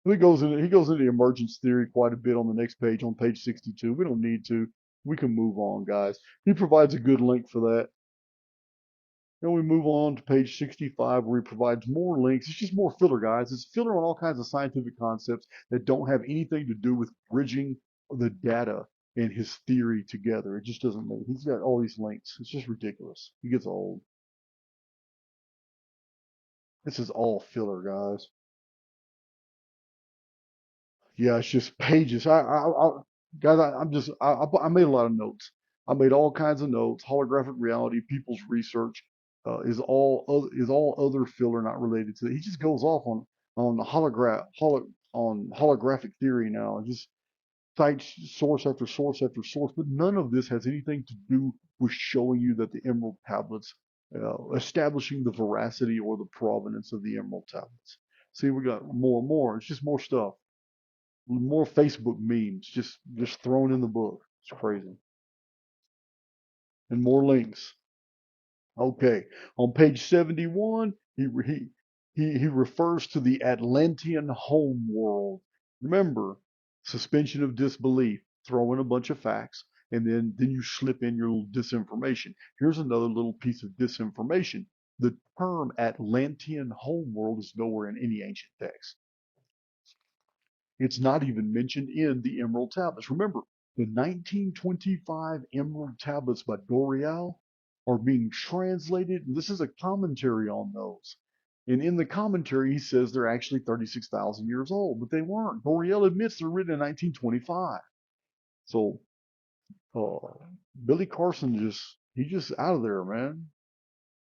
He goes into the emergence theory quite a bit on the next page, on page 62. We don't need to. We can move on, guys. He provides a good link for that. Then we move on to page 65 where he provides more links. It's just more filler, guys. It's filler on all kinds of scientific concepts that don't have anything to do with bridging the data and his theory together. It just doesn't make. He's got all these links. It's just ridiculous. He gets old. This is all filler, guys. Yeah, it's just pages. Guys, I made a lot of notes. I made all kinds of notes. Holographic reality, people's research, is all other filler not related to it. He just goes off on the on holographic theory now, and just cites source after source after source. But none of this has anything to do with showing you that the Emerald Tablets, establishing the veracity or the provenance of the Emerald Tablets. See, we got more and more. It's just more stuff. More Facebook memes just thrown in the book. It's crazy. And more links. Okay. On page 71, he refers to the Atlantean home world. Remember, suspension of disbelief. Throw in a bunch of facts, and then you slip in your little disinformation. Here's another little piece of disinformation. The term Atlantean home world is nowhere in any ancient text. It's not even mentioned in the Emerald Tablets. Remember, the 1925 Emerald Tablets by Dorial are being translated, and this is a commentary on those. And in the commentary, he says they're actually 36,000 years old, but they weren't. Dorial admits they're written in 1925. So, Billy Carson he's just out of there, man.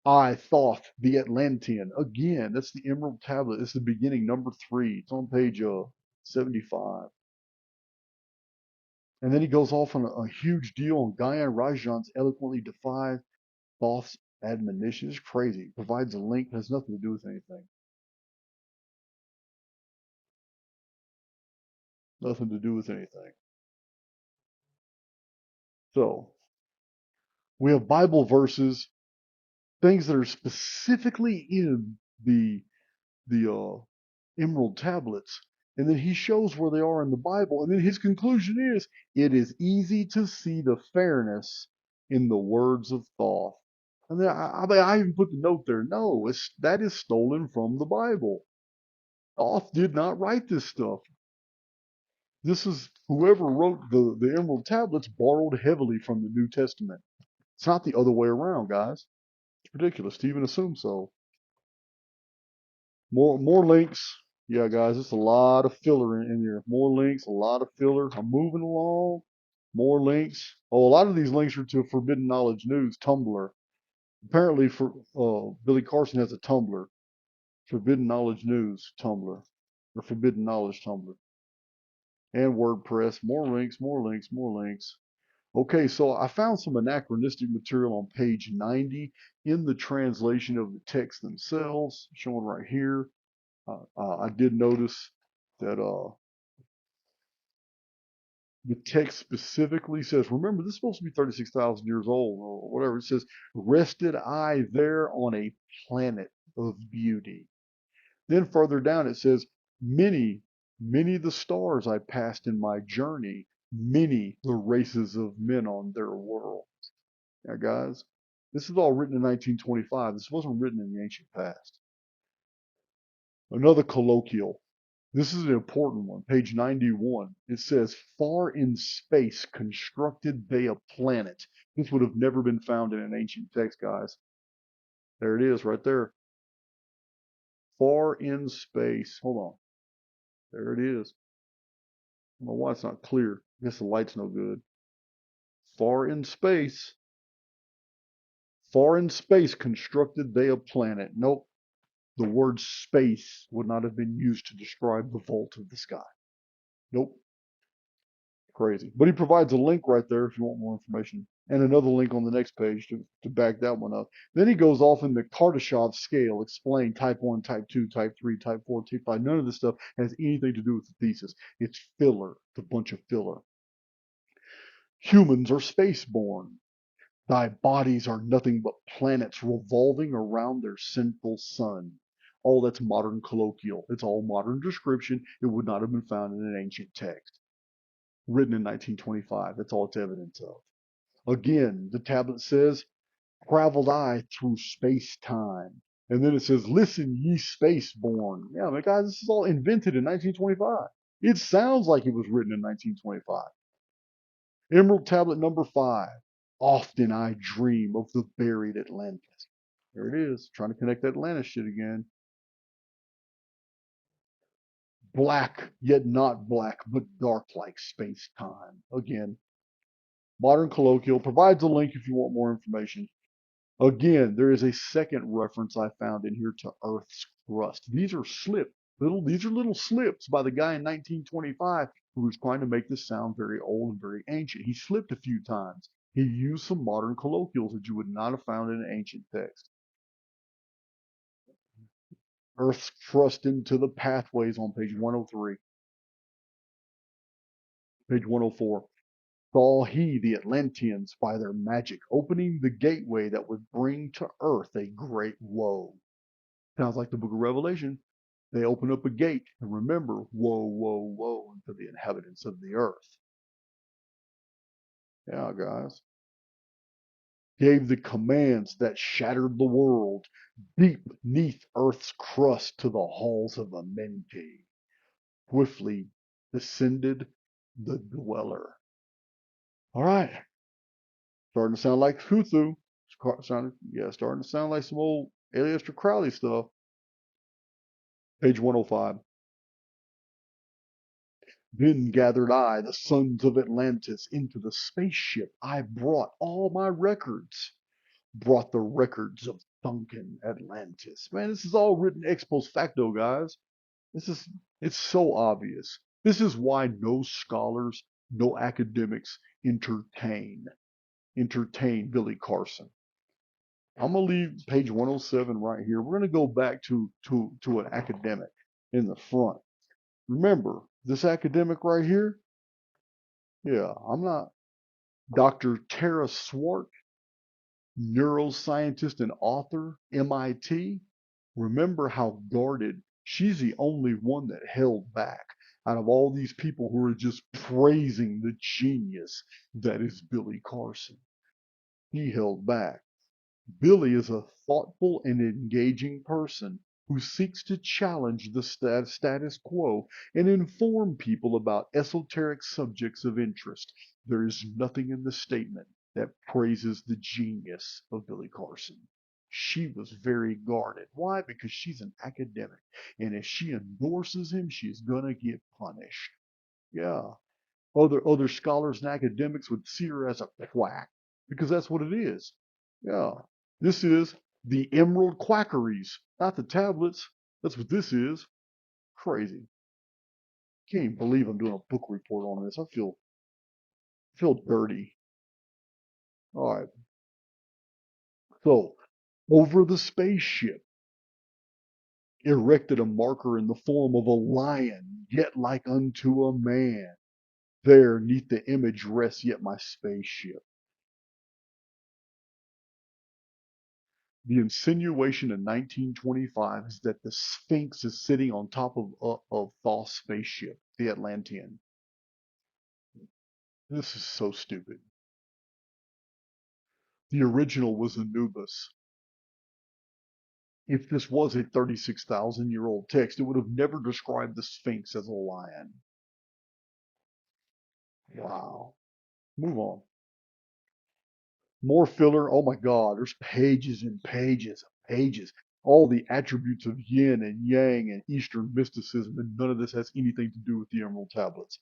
I thought the Atlantean. Again, that's the Emerald Tablet. It's the beginning, number 3. It's on page 75. And then he goes off on a huge deal on Gaian Rajan's eloquently defy Thoth's admonition. It's crazy. Provides a link, has nothing to do with anything. Nothing to do with anything. So we have Bible verses, things that are specifically in the Emerald Tablets, and then he shows where they are in the Bible, and then his conclusion is it is easy to see the fairness in the words of Thoth. And then I even put the note there. No, that is stolen from the Bible. Thoth did not write this stuff. This is whoever wrote the Emerald Tablets borrowed heavily from the New Testament. It's not the other way around, guys. It's ridiculous to even assume so. More links. Yeah, guys, it's a lot of filler in here. More links, a lot of filler. I'm moving along. More links. Oh, a lot of these links are to Forbidden Knowledge News, Tumblr. Apparently, for Billy Carson has a Tumblr, Forbidden Knowledge News Tumblr, or Forbidden Knowledge Tumblr, and WordPress. More links, more links, more links. Okay, so I found some anachronistic material on page 90 in the translation of the text themselves, shown right here. I did notice that the text specifically says, remember, this is supposed to be 36,000 years old or whatever. It says, rested I there on a planet of beauty. Then further down it says, many, many the stars I passed in my journey, many the races of men on their world. Now, guys, this is all written in 1925. This wasn't written in the ancient past. Another colloquial. This is an important one, page 91. It says, far in space constructed they a planet. This would have never been found in an ancient text, guys. There it is, right there. Far in space. Hold on. There it is. I don't know why it's not clear. Guess the light's no good. Far in space. Far in space constructed they a planet. Nope. The word space would not have been used to describe the vault of the sky. Nope. Crazy. But he provides a link right there if you want more information. And another link on the next page to back that one up. Then he goes off in the Kardashev scale, explain type 1, type 2, type 3, type 4, type 5. None of this stuff has anything to do with the thesis. It's filler. It's a bunch of filler. Humans are spaceborne. Thy bodies are nothing but planets revolving around their sinful sun. All that's modern colloquial. It's all modern description. It would not have been found in an ancient text. Written in 1925. That's all it's evidence of. Again, the tablet says, traveled I through space-time. And then it says, listen ye spaceborn. Yeah, my guys, this is all invented in 1925. It sounds like it was written in 1925. Emerald tablet number 5. Often I dream of the buried Atlantis. There it is, trying to connect that Atlantis shit again. Black, yet not black, but dark like space-time. Again, modern colloquial provides a link if you want more information. Again, there is a second reference I found in here to Earth's crust. These are little slips by the guy in 1925 who was trying to make this sound very old and very ancient. He slipped a few times. He used some modern colloquials that you would not have found in an ancient text. Earth's crust into the pathways on page 103. Page 104. Saw he the Atlanteans by their magic opening the gateway that would bring to earth a great woe. Sounds like the book of Revelation. They open up a gate and remember, woe, woe, woe unto the inhabitants of the earth. Yeah, guys. Gave the commands that shattered the world deep neath earth's crust to the halls of Amenti. Swiftly descended the dweller. All right. Starting to sound like Cthulhu. Starting to sound like some old Aleister Crowley stuff. Page 105. Then gathered I the sons of Atlantis into the spaceship. I brought all my records. Brought the records of sunken Atlantis. Man, this is all written ex post facto, guys. It's so obvious. This is why no scholars, no academics entertain Billy Carson. I'm gonna leave page 107 right here. We're gonna go back to an academic in the front. Remember, this academic right here, yeah, I'm not Dr. Tara Swart, neuroscientist and author, MIT. Remember how guarded, she's the only one that held back out of all these people who are just praising the genius that is Billy Carson. He held back. Billy is a thoughtful and engaging person who seeks to challenge the status quo and inform people about esoteric subjects of interest. There is nothing in the statement that praises the genius of Billy Carson. She was very guarded. Why? Because she's an academic. And if she endorses him, she's going to get punished. Yeah. Other scholars and academics would see her as a quack because that's what it is. Yeah. This is the Emerald Quackeries, not the tablets. That's what this is. Crazy. Can't even believe I'm doing a book report on this. I feel dirty. All right. So, over the spaceship, erected a marker in the form of a lion, yet like unto a man. There, neath the image rests yet my spaceship. The insinuation in 1925 is that the Sphinx is sitting on top of Thoth's spaceship, the Atlantean. This is so stupid. The original was Anubis. If this was a 36,000-year-old text, it would have never described the Sphinx as a lion. Wow. Move on. More filler. Oh my God, there's pages and pages and pages. All the attributes of yin and yang and Eastern mysticism, and none of this has anything to do with the Emerald Tablets.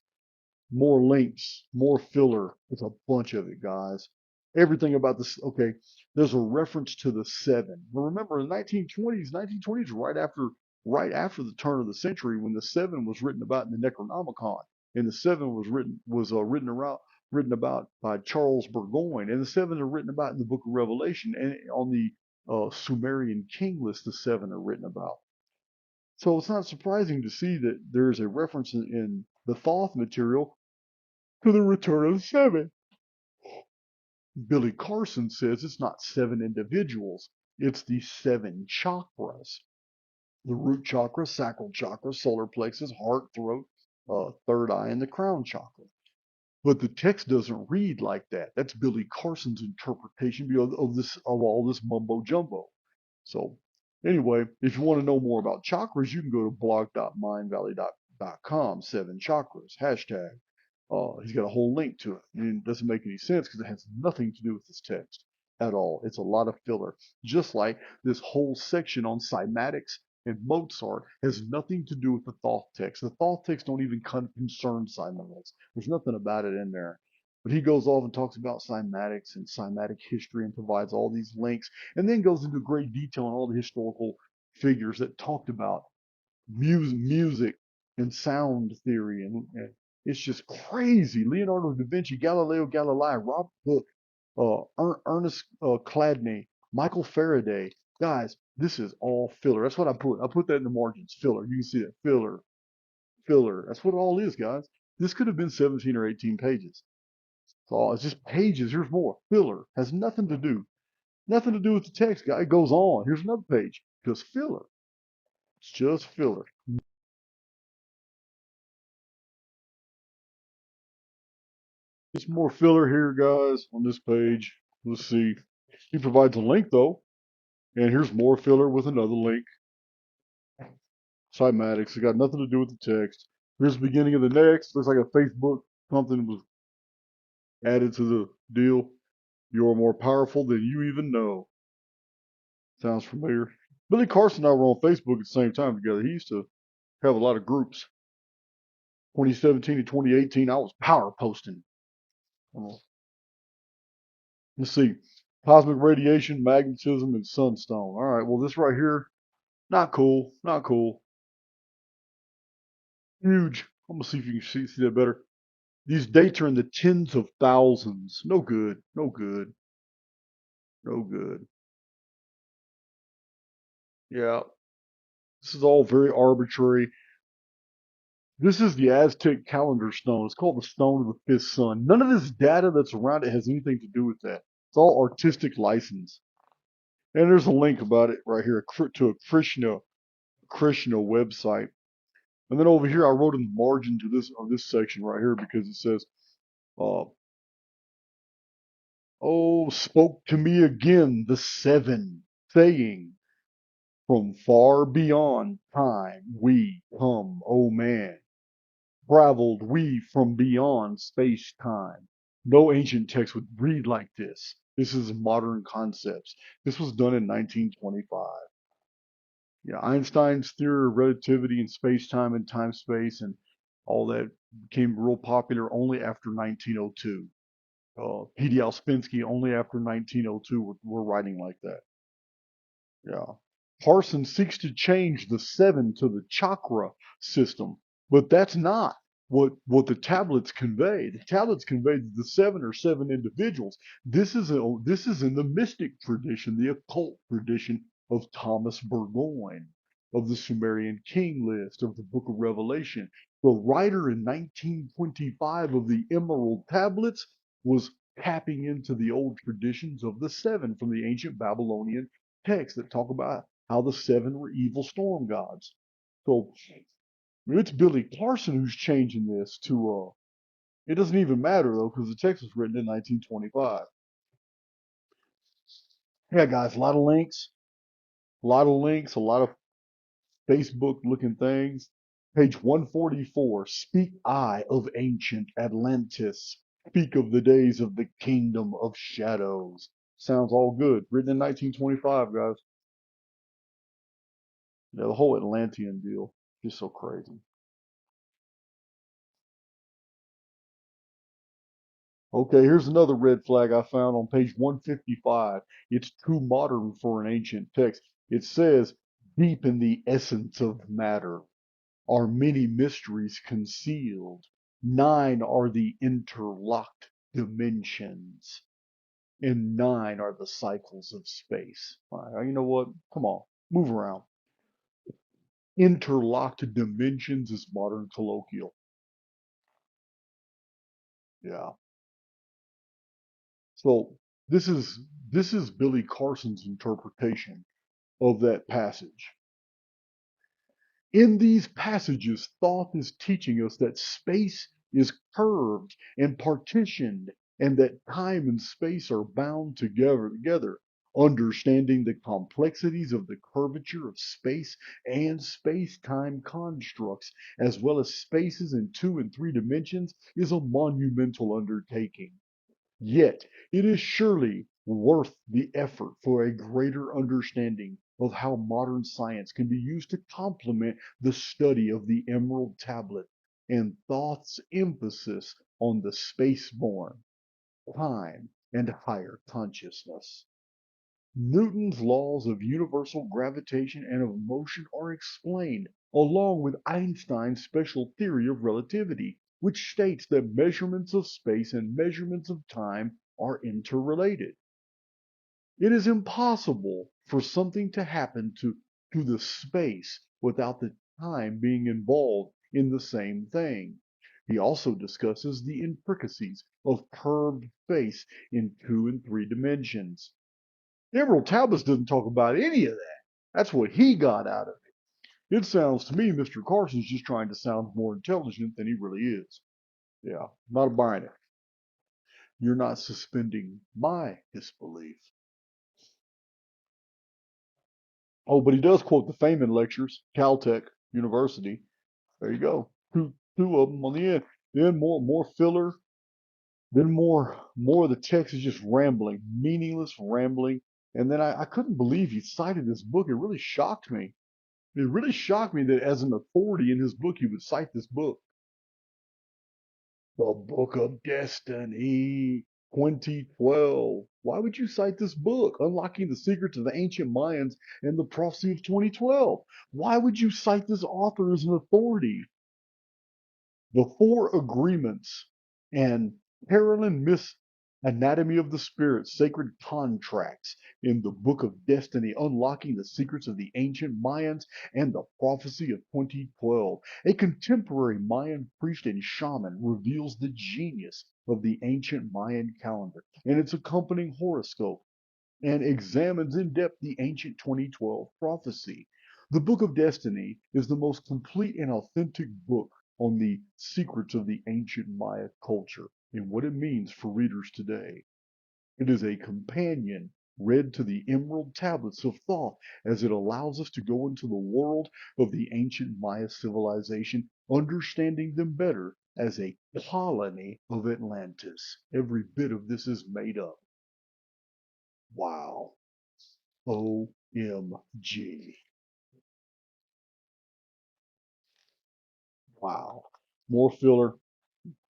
more links, more filler. It's a bunch of it, guys. Everything about this. Okay, there's a reference to the seven. Now remember, in the 1920s, right after the turn of the century, when the seven was written about in the Necronomicon, and the seven written about by Charles Burgoyne, and the seven are written about in the Book of Revelation, and on the Sumerian king list, the seven are written about. So it's not surprising to see that there's a reference in the Thoth material to the return of the seven. Billy Carson says it's not seven individuals, it's the seven chakras. The root chakra, sacral chakra, solar plexus, heart, throat, third eye, and the crown chakra. But the text doesn't read like that. That's Billy Carson's interpretation of all this mumbo jumbo. So anyway, if you want to know more about chakras, you can go to blog.mindvalley.com, seven chakras, hashtag. He's got a whole link to it. And it doesn't make any sense because it has nothing to do with this text at all. It's a lot of filler. Just like this whole section on cymatics and Mozart has nothing to do with the Thoth text. The Thoth text don't even concern cymatics. There's nothing about it in there. But he goes off and talks about cymatics and cymatic history and provides all these links and then goes into great detail on all the historical figures that talked about music and sound theory, and it's just crazy. Leonardo da Vinci, Galileo Galilei, Robert Hooke, Ernest Chladni, Michael Faraday. Guys, this is all filler. That's what I put. I put that in the margins. Filler. You can see that. Filler. Filler. That's what it all is, guys. This could have been 17 or 18 pages. So it's just pages. Here's more. Filler. Has nothing to do. Nothing to do with the text, guy. It goes on. Here's another page. Just filler. It's just filler. It's more filler here, guys, on this page. Let's see. He provides a link, though. And here's more filler with another link. Cymatics. It got nothing to do with the text. Here's the beginning of the next. Looks like a Facebook. Something was added to the deal. You're more powerful than you even know. Sounds familiar. Billy Carson and I were on Facebook at the same time together. He used to have a lot of groups. 2017 and 2018, I was power posting. Let's see. Cosmic radiation, magnetism, and sunstone. All right. Well, this right here, not cool. Not cool. Huge. I'm gonna see if you can see that better. These dates are in the tens of thousands. No good. No good. No good. Yeah. This is all very arbitrary. This is the Aztec calendar stone. It's called the Stone of the Fifth Sun. None of this data that's around it has anything to do with that. It's all artistic license. And there's a link about it right here to a Krishna website. And then over here, I wrote in the margin to this section right here because it says, uh, "Oh, spoke to me again the seven, saying, from far beyond time we come, O man. Traveled we from beyond space time." No ancient text would read like this. This is modern concepts. This was done in 1925. Yeah, Einstein's theory of relativity and space-time and time-space and all that became real popular only after 1902. P.D. Ouspensky only after 1902 were writing like that. Yeah. Carson seeks to change the seven to the chakra system, but that's not what the tablets convey. The tablets convey that the seven are seven individuals. This is in the mystic tradition, the occult tradition of Thomas Burgoyne, of the Sumerian king list, of the Book of Revelation. The writer in 1925 of the Emerald Tablets was tapping into the old traditions of the seven from the ancient Babylonian texts that talk about how the seven were evil storm gods. So it's Billy Carson who's changing this to it doesn't even matter though because the text was written in 1925. Yeah, guys, a lot of links, a lot of links, a lot of Facebook looking things. Page 144. Speak I of ancient Atlantis. Speak of the days of the kingdom of shadows. Sounds all good. Written in 1925, guys. Yeah, the whole Atlantean deal. Just so crazy. Okay, here's another red flag I found on page 155. It's too modern for an ancient text. It says, deep in the essence of matter are many mysteries concealed. Nine are the interlocked dimensions, and nine are the cycles of space. All right, you know what? Come on, move around. Interlocked dimensions is modern colloquial. Yeah. So this is Billy Carson's interpretation of that passage. In these passages, thoth is teaching us that space is curved and partitioned, and that time and space are bound together. Understanding the complexities of the curvature of space and space-time constructs, as well as spaces in two and three dimensions, is a monumental undertaking. Yet it is surely worth the effort for a greater understanding of how modern science can be used to complement the study of the Emerald Tablet and thought's emphasis on the spaceborne, time, and higher consciousness. Newton's laws of universal gravitation and of motion are explained, along with Einstein's special theory of relativity, which states that measurements of space and measurements of time are interrelated. It is impossible for something to happen to the space without the time being involved in the same thing. He also discusses the intricacies of curved space in two and three dimensions. Emerald Tablets doesn't talk about any of that. That's what he got out of it. It sounds to me Mr. Carson's just trying to sound more intelligent than he really is. Yeah, not buying it. You're not suspending my disbelief. Oh, but he does quote the Feynman lectures, Caltech University. There you go. Two of them on the end. Then more filler. Then more of the text is just rambling, meaningless rambling. And then I couldn't believe he cited this book. It really shocked me. It really shocked me that as an authority in his book, he would cite this book. The Book of Destiny, 2012. Why would you cite this book, Unlocking the Secrets of the Ancient Mayans and the Prophecy of 2012? Why would you cite this author as an authority? The Four Agreements and Carolyn Miss Anatomy of the Spirit, Sacred Contracts in the Book of Destiny, Unlocking the Secrets of the Ancient Mayans and the Prophecy of 2012. A contemporary Mayan priest and shaman reveals the genius of the ancient Mayan calendar and its accompanying horoscope and examines in depth the ancient 2012 prophecy. The Book of Destiny is the most complete and authentic book on the secrets of the ancient Maya culture and what it means for readers today. It is a companion read to the emerald tablets of thought as it allows us to go into the world of the ancient Maya civilization, understanding them better as a colony of Atlantis. Every bit of this is made up. Wow. OMG. Wow. More filler.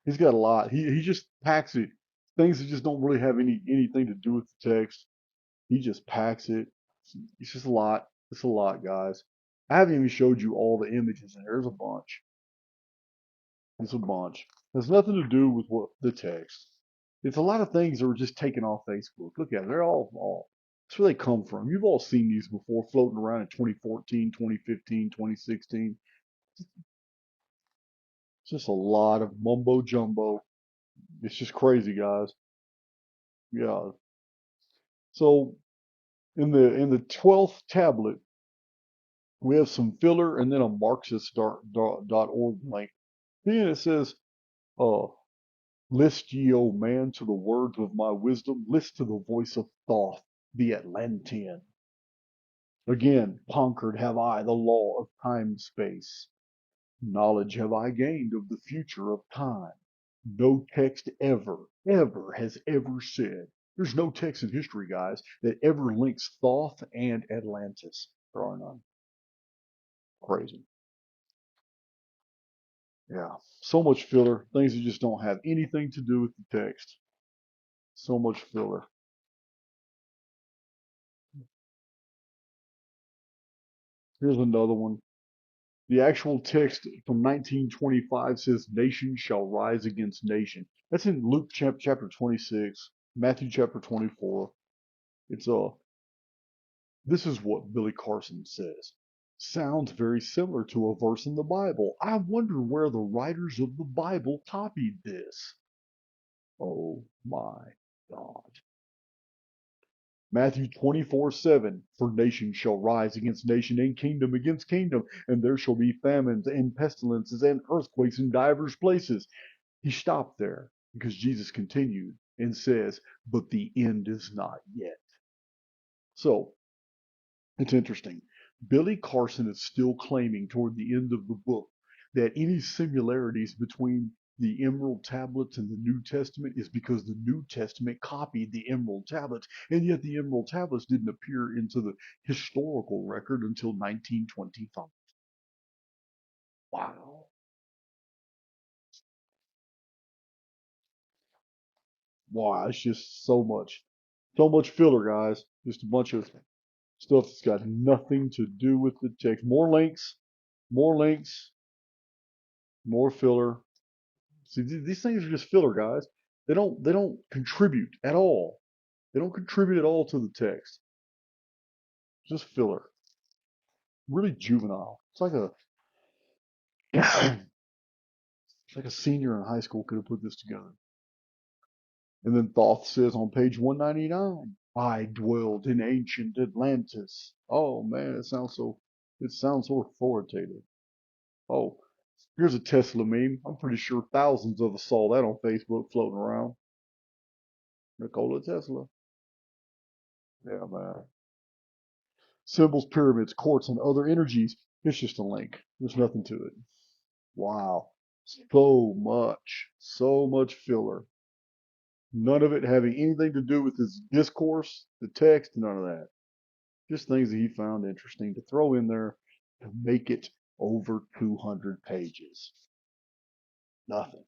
He's got a lot. He just packs it. Things that just don't really have anything to do with the text. He just packs it. It's just a lot. It's a lot, guys. I haven't even showed you all the images, and there's a bunch. It's a bunch. Has nothing to do with what the text. It's a lot of things that were just taken off Facebook. Look at it. They're all. That's where they come from. You've all seen these before, floating around in 2014, 2015, 2016. It's just a lot of mumbo jumbo. It's just crazy, guys. Yeah. So in the 12th tablet, we have some filler and then a Marxist.org link. Then it says, uh, list ye, O man, to the words of my wisdom, list to the voice of Thoth, the Atlantean. Again, conquered have I the law of time and space. Knowledge have I gained of the future of time. No text ever has ever said. There's no text in history, guys, that ever links Thoth and Atlantis. There are none. Crazy. Yeah. So much filler, things that just don't have anything to do with the text. So much filler. Here's another one. The actual text from 1925 says, "Nation shall rise against nation." That's in Luke chapter 26, Matthew chapter 24. It's This is what Billy Carson says. Sounds very similar to a verse in the Bible. I wonder where the writers of the Bible copied this. Oh my God. Matthew 24:7, "For nation shall rise against nation, and kingdom against kingdom, and there shall be famines and pestilences and earthquakes in divers places." He stopped there because Jesus continued and says, "But the end is not yet." So it's interesting. Billy Carson is still claiming toward the end of the book that any similarities between the Emerald Tablets and the New Testament is because the New Testament copied the Emerald Tablets, and yet the Emerald Tablets didn't appear into the historical record until 1925. Wow. Wow, it's just so much filler, guys. Just a bunch of stuff that's got nothing to do with the text. More links, more filler. See, these things are just filler, guys. They don't contribute at all. They don't contribute at all to the text. Just filler. Really juvenile. It's like a senior in high school could have put this together. And then Thoth says on page 199, "I dwelled in ancient Atlantis." Oh man, it sounds so authoritative. Oh, here's a Tesla meme. I'm pretty sure thousands of us saw that on Facebook floating around. Nikola Tesla. Yeah, man. Symbols, pyramids, quartz, and other energies. It's just a link. There's nothing to it. Wow. So much filler. None of it having anything to do with his discourse, the text, none of that. Just things that he found interesting to throw in there to make it over 200 pages. Nothing.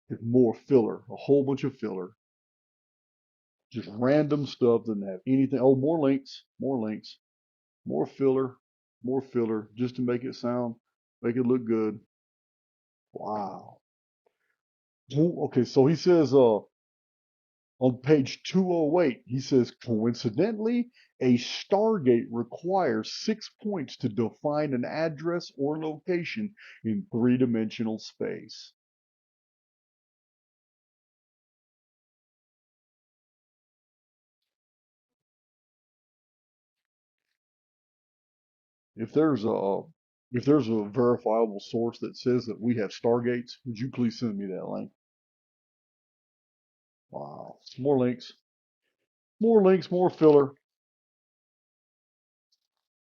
There's more filler, a whole bunch of filler. Just random stuff, doesn't have anything. Oh, more links, more filler, just to make it look good. Wow. Okay, so he says, on page 208, he says, "Coincidentally, a Stargate requires 6 points to define an address or location in three-dimensional space." If there's a if there's a verifiable source that says that we have Stargates, would you please send me that link? Wow. More filler.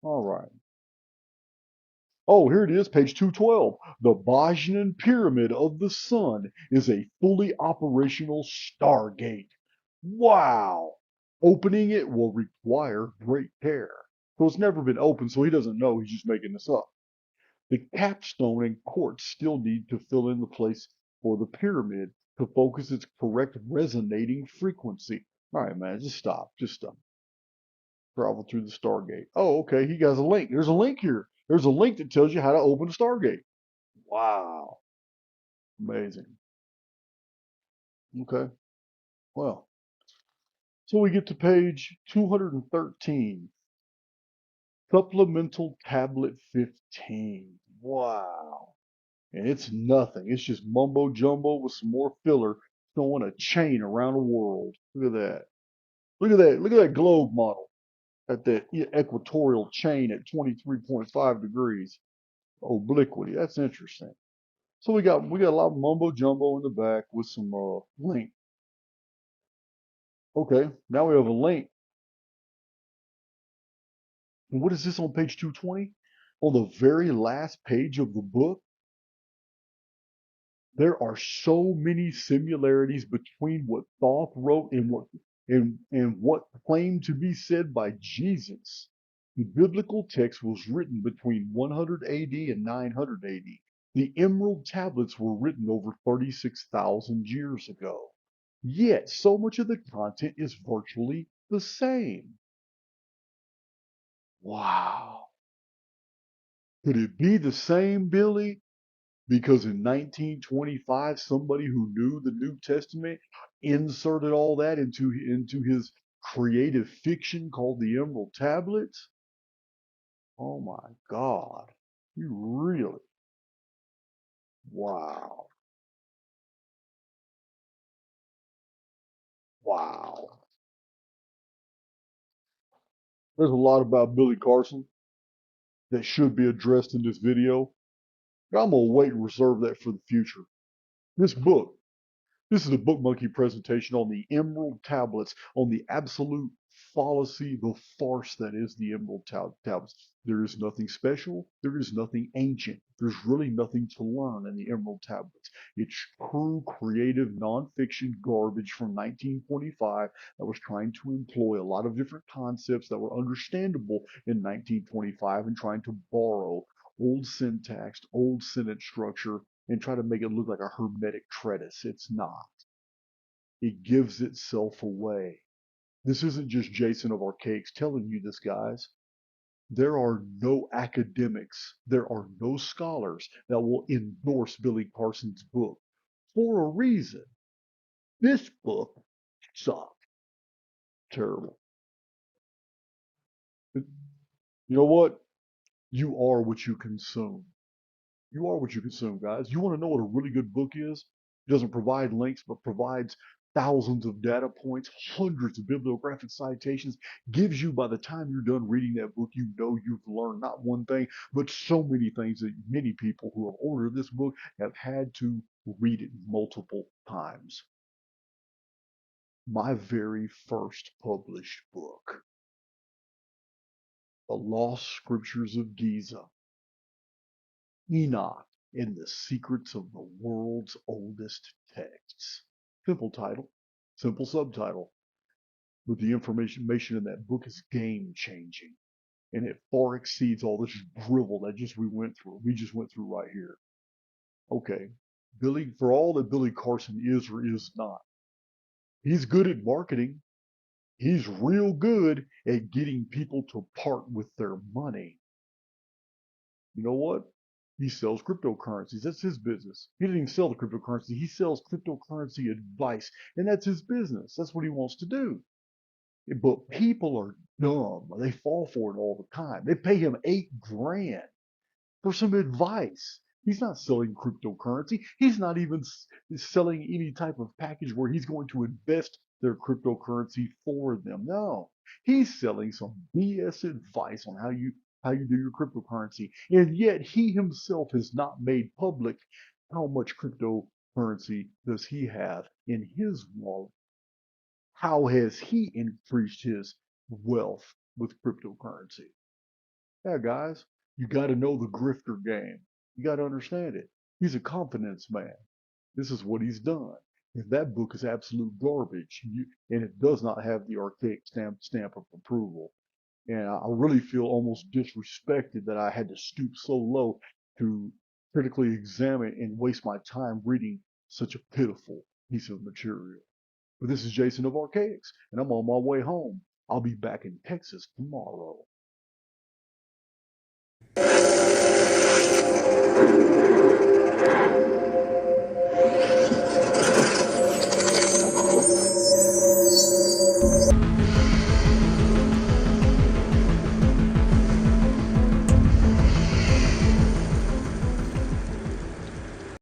All right. Oh, here it is, page 212. "The Bajnan Pyramid of the Sun is a fully operational Stargate." Wow. Opening it will require great care. So it's never been opened, so he doesn't know. He's just making this up. The capstone and quartz still need to fill in the place for the pyramid to focus its correct resonating frequency. All right, man, just stop. Just stop. Travel through the Stargate. Oh, okay. He has a link. There's a link here. There's a link that tells you how to open a Stargate. Wow. Amazing. Okay. Well, so we get to page 213, supplemental tablet 15. Wow. And it's nothing. It's just mumbo jumbo with some more filler showing a chain around the world. Look at that. Look at that. Look at that globe model at that equatorial chain at 23.5 degrees obliquity. That's interesting. So we got a lot of mumbo jumbo in the back with some link. Okay, now we have a link. And what is this on page 220? On the very last page of the book, there are so many similarities between what Thoth wrote and what claimed to be said by Jesus. The biblical text was written between 100 AD and 900 AD. The Emerald Tablets were written over 36,000 years ago. Yet so much of the content is virtually the same. Wow. Could it be the same, Billy? Because in 1925, somebody who knew the New Testament inserted all that into his creative fiction called the Emerald Tablets? Oh my God. You really? Wow. Wow. There's a lot about Billy Carson that should be addressed in this video. I'm going to wait and reserve that for the future. This book, this is a book monkey presentation on the Emerald Tablets, on the absolute fallacy, the farce that is the Emerald Tablets. There is nothing special. There is nothing ancient. There's really nothing to learn in the Emerald Tablets. It's true creative nonfiction garbage from 1925 that was trying to employ a lot of different concepts that were understandable in 1925 and trying to borrow old syntax, old sentence structure, and try to make it look like a hermetic treatise. It's not. It gives itself away. This isn't just Jason of Archaix telling you this, guys. There are no academics, there are no scholars that will endorse Billy Carson's book for a reason. This book sucked. Terrible. You know what? You are what you consume. You are what you consume, guys. You want to know what a really good book is? It doesn't provide links, but provides thousands of data points, hundreds of bibliographic citations, gives you, by the time you're done reading that book, you know you've learned not one thing, but so many things that many people who have ordered this book have had to read it multiple times. My very first published book, The Lost Scriptures of Giza, Enoch and the Secrets of the World's Oldest Texts. Simple title, simple subtitle, but the information in that book is game changing. And it far exceeds all this drivel that we just went through right here. Okay. Billy, for all that Billy Carson is or is not, he's good at marketing. He's real good at getting people to part with their money. You know what? He sells cryptocurrencies. That's his business. He doesn't even sell the cryptocurrency. He sells cryptocurrency advice, and that's his business. That's what he wants to do. But people are dumb. They fall for it all the time. They pay him 8 grand for some advice. He's not selling cryptocurrency. He's not even selling any type of package where he's going to invest their cryptocurrency for them. No, he's selling some BS advice on how you do your cryptocurrency. And yet he himself has not made public how much cryptocurrency does he have in his wallet. How has he increased his wealth with cryptocurrency? Yeah, guys, you got to know the grifter game. You got to understand it. He's a confidence man. This is what he's done. If that book is absolute garbage, and it does not have the archaic stamp of approval. And I really feel almost disrespected that I had to stoop so low to critically examine and waste my time reading such a pitiful piece of material. But this is Jason of Archaix, and I'm on my way home. I'll be back in Texas tomorrow.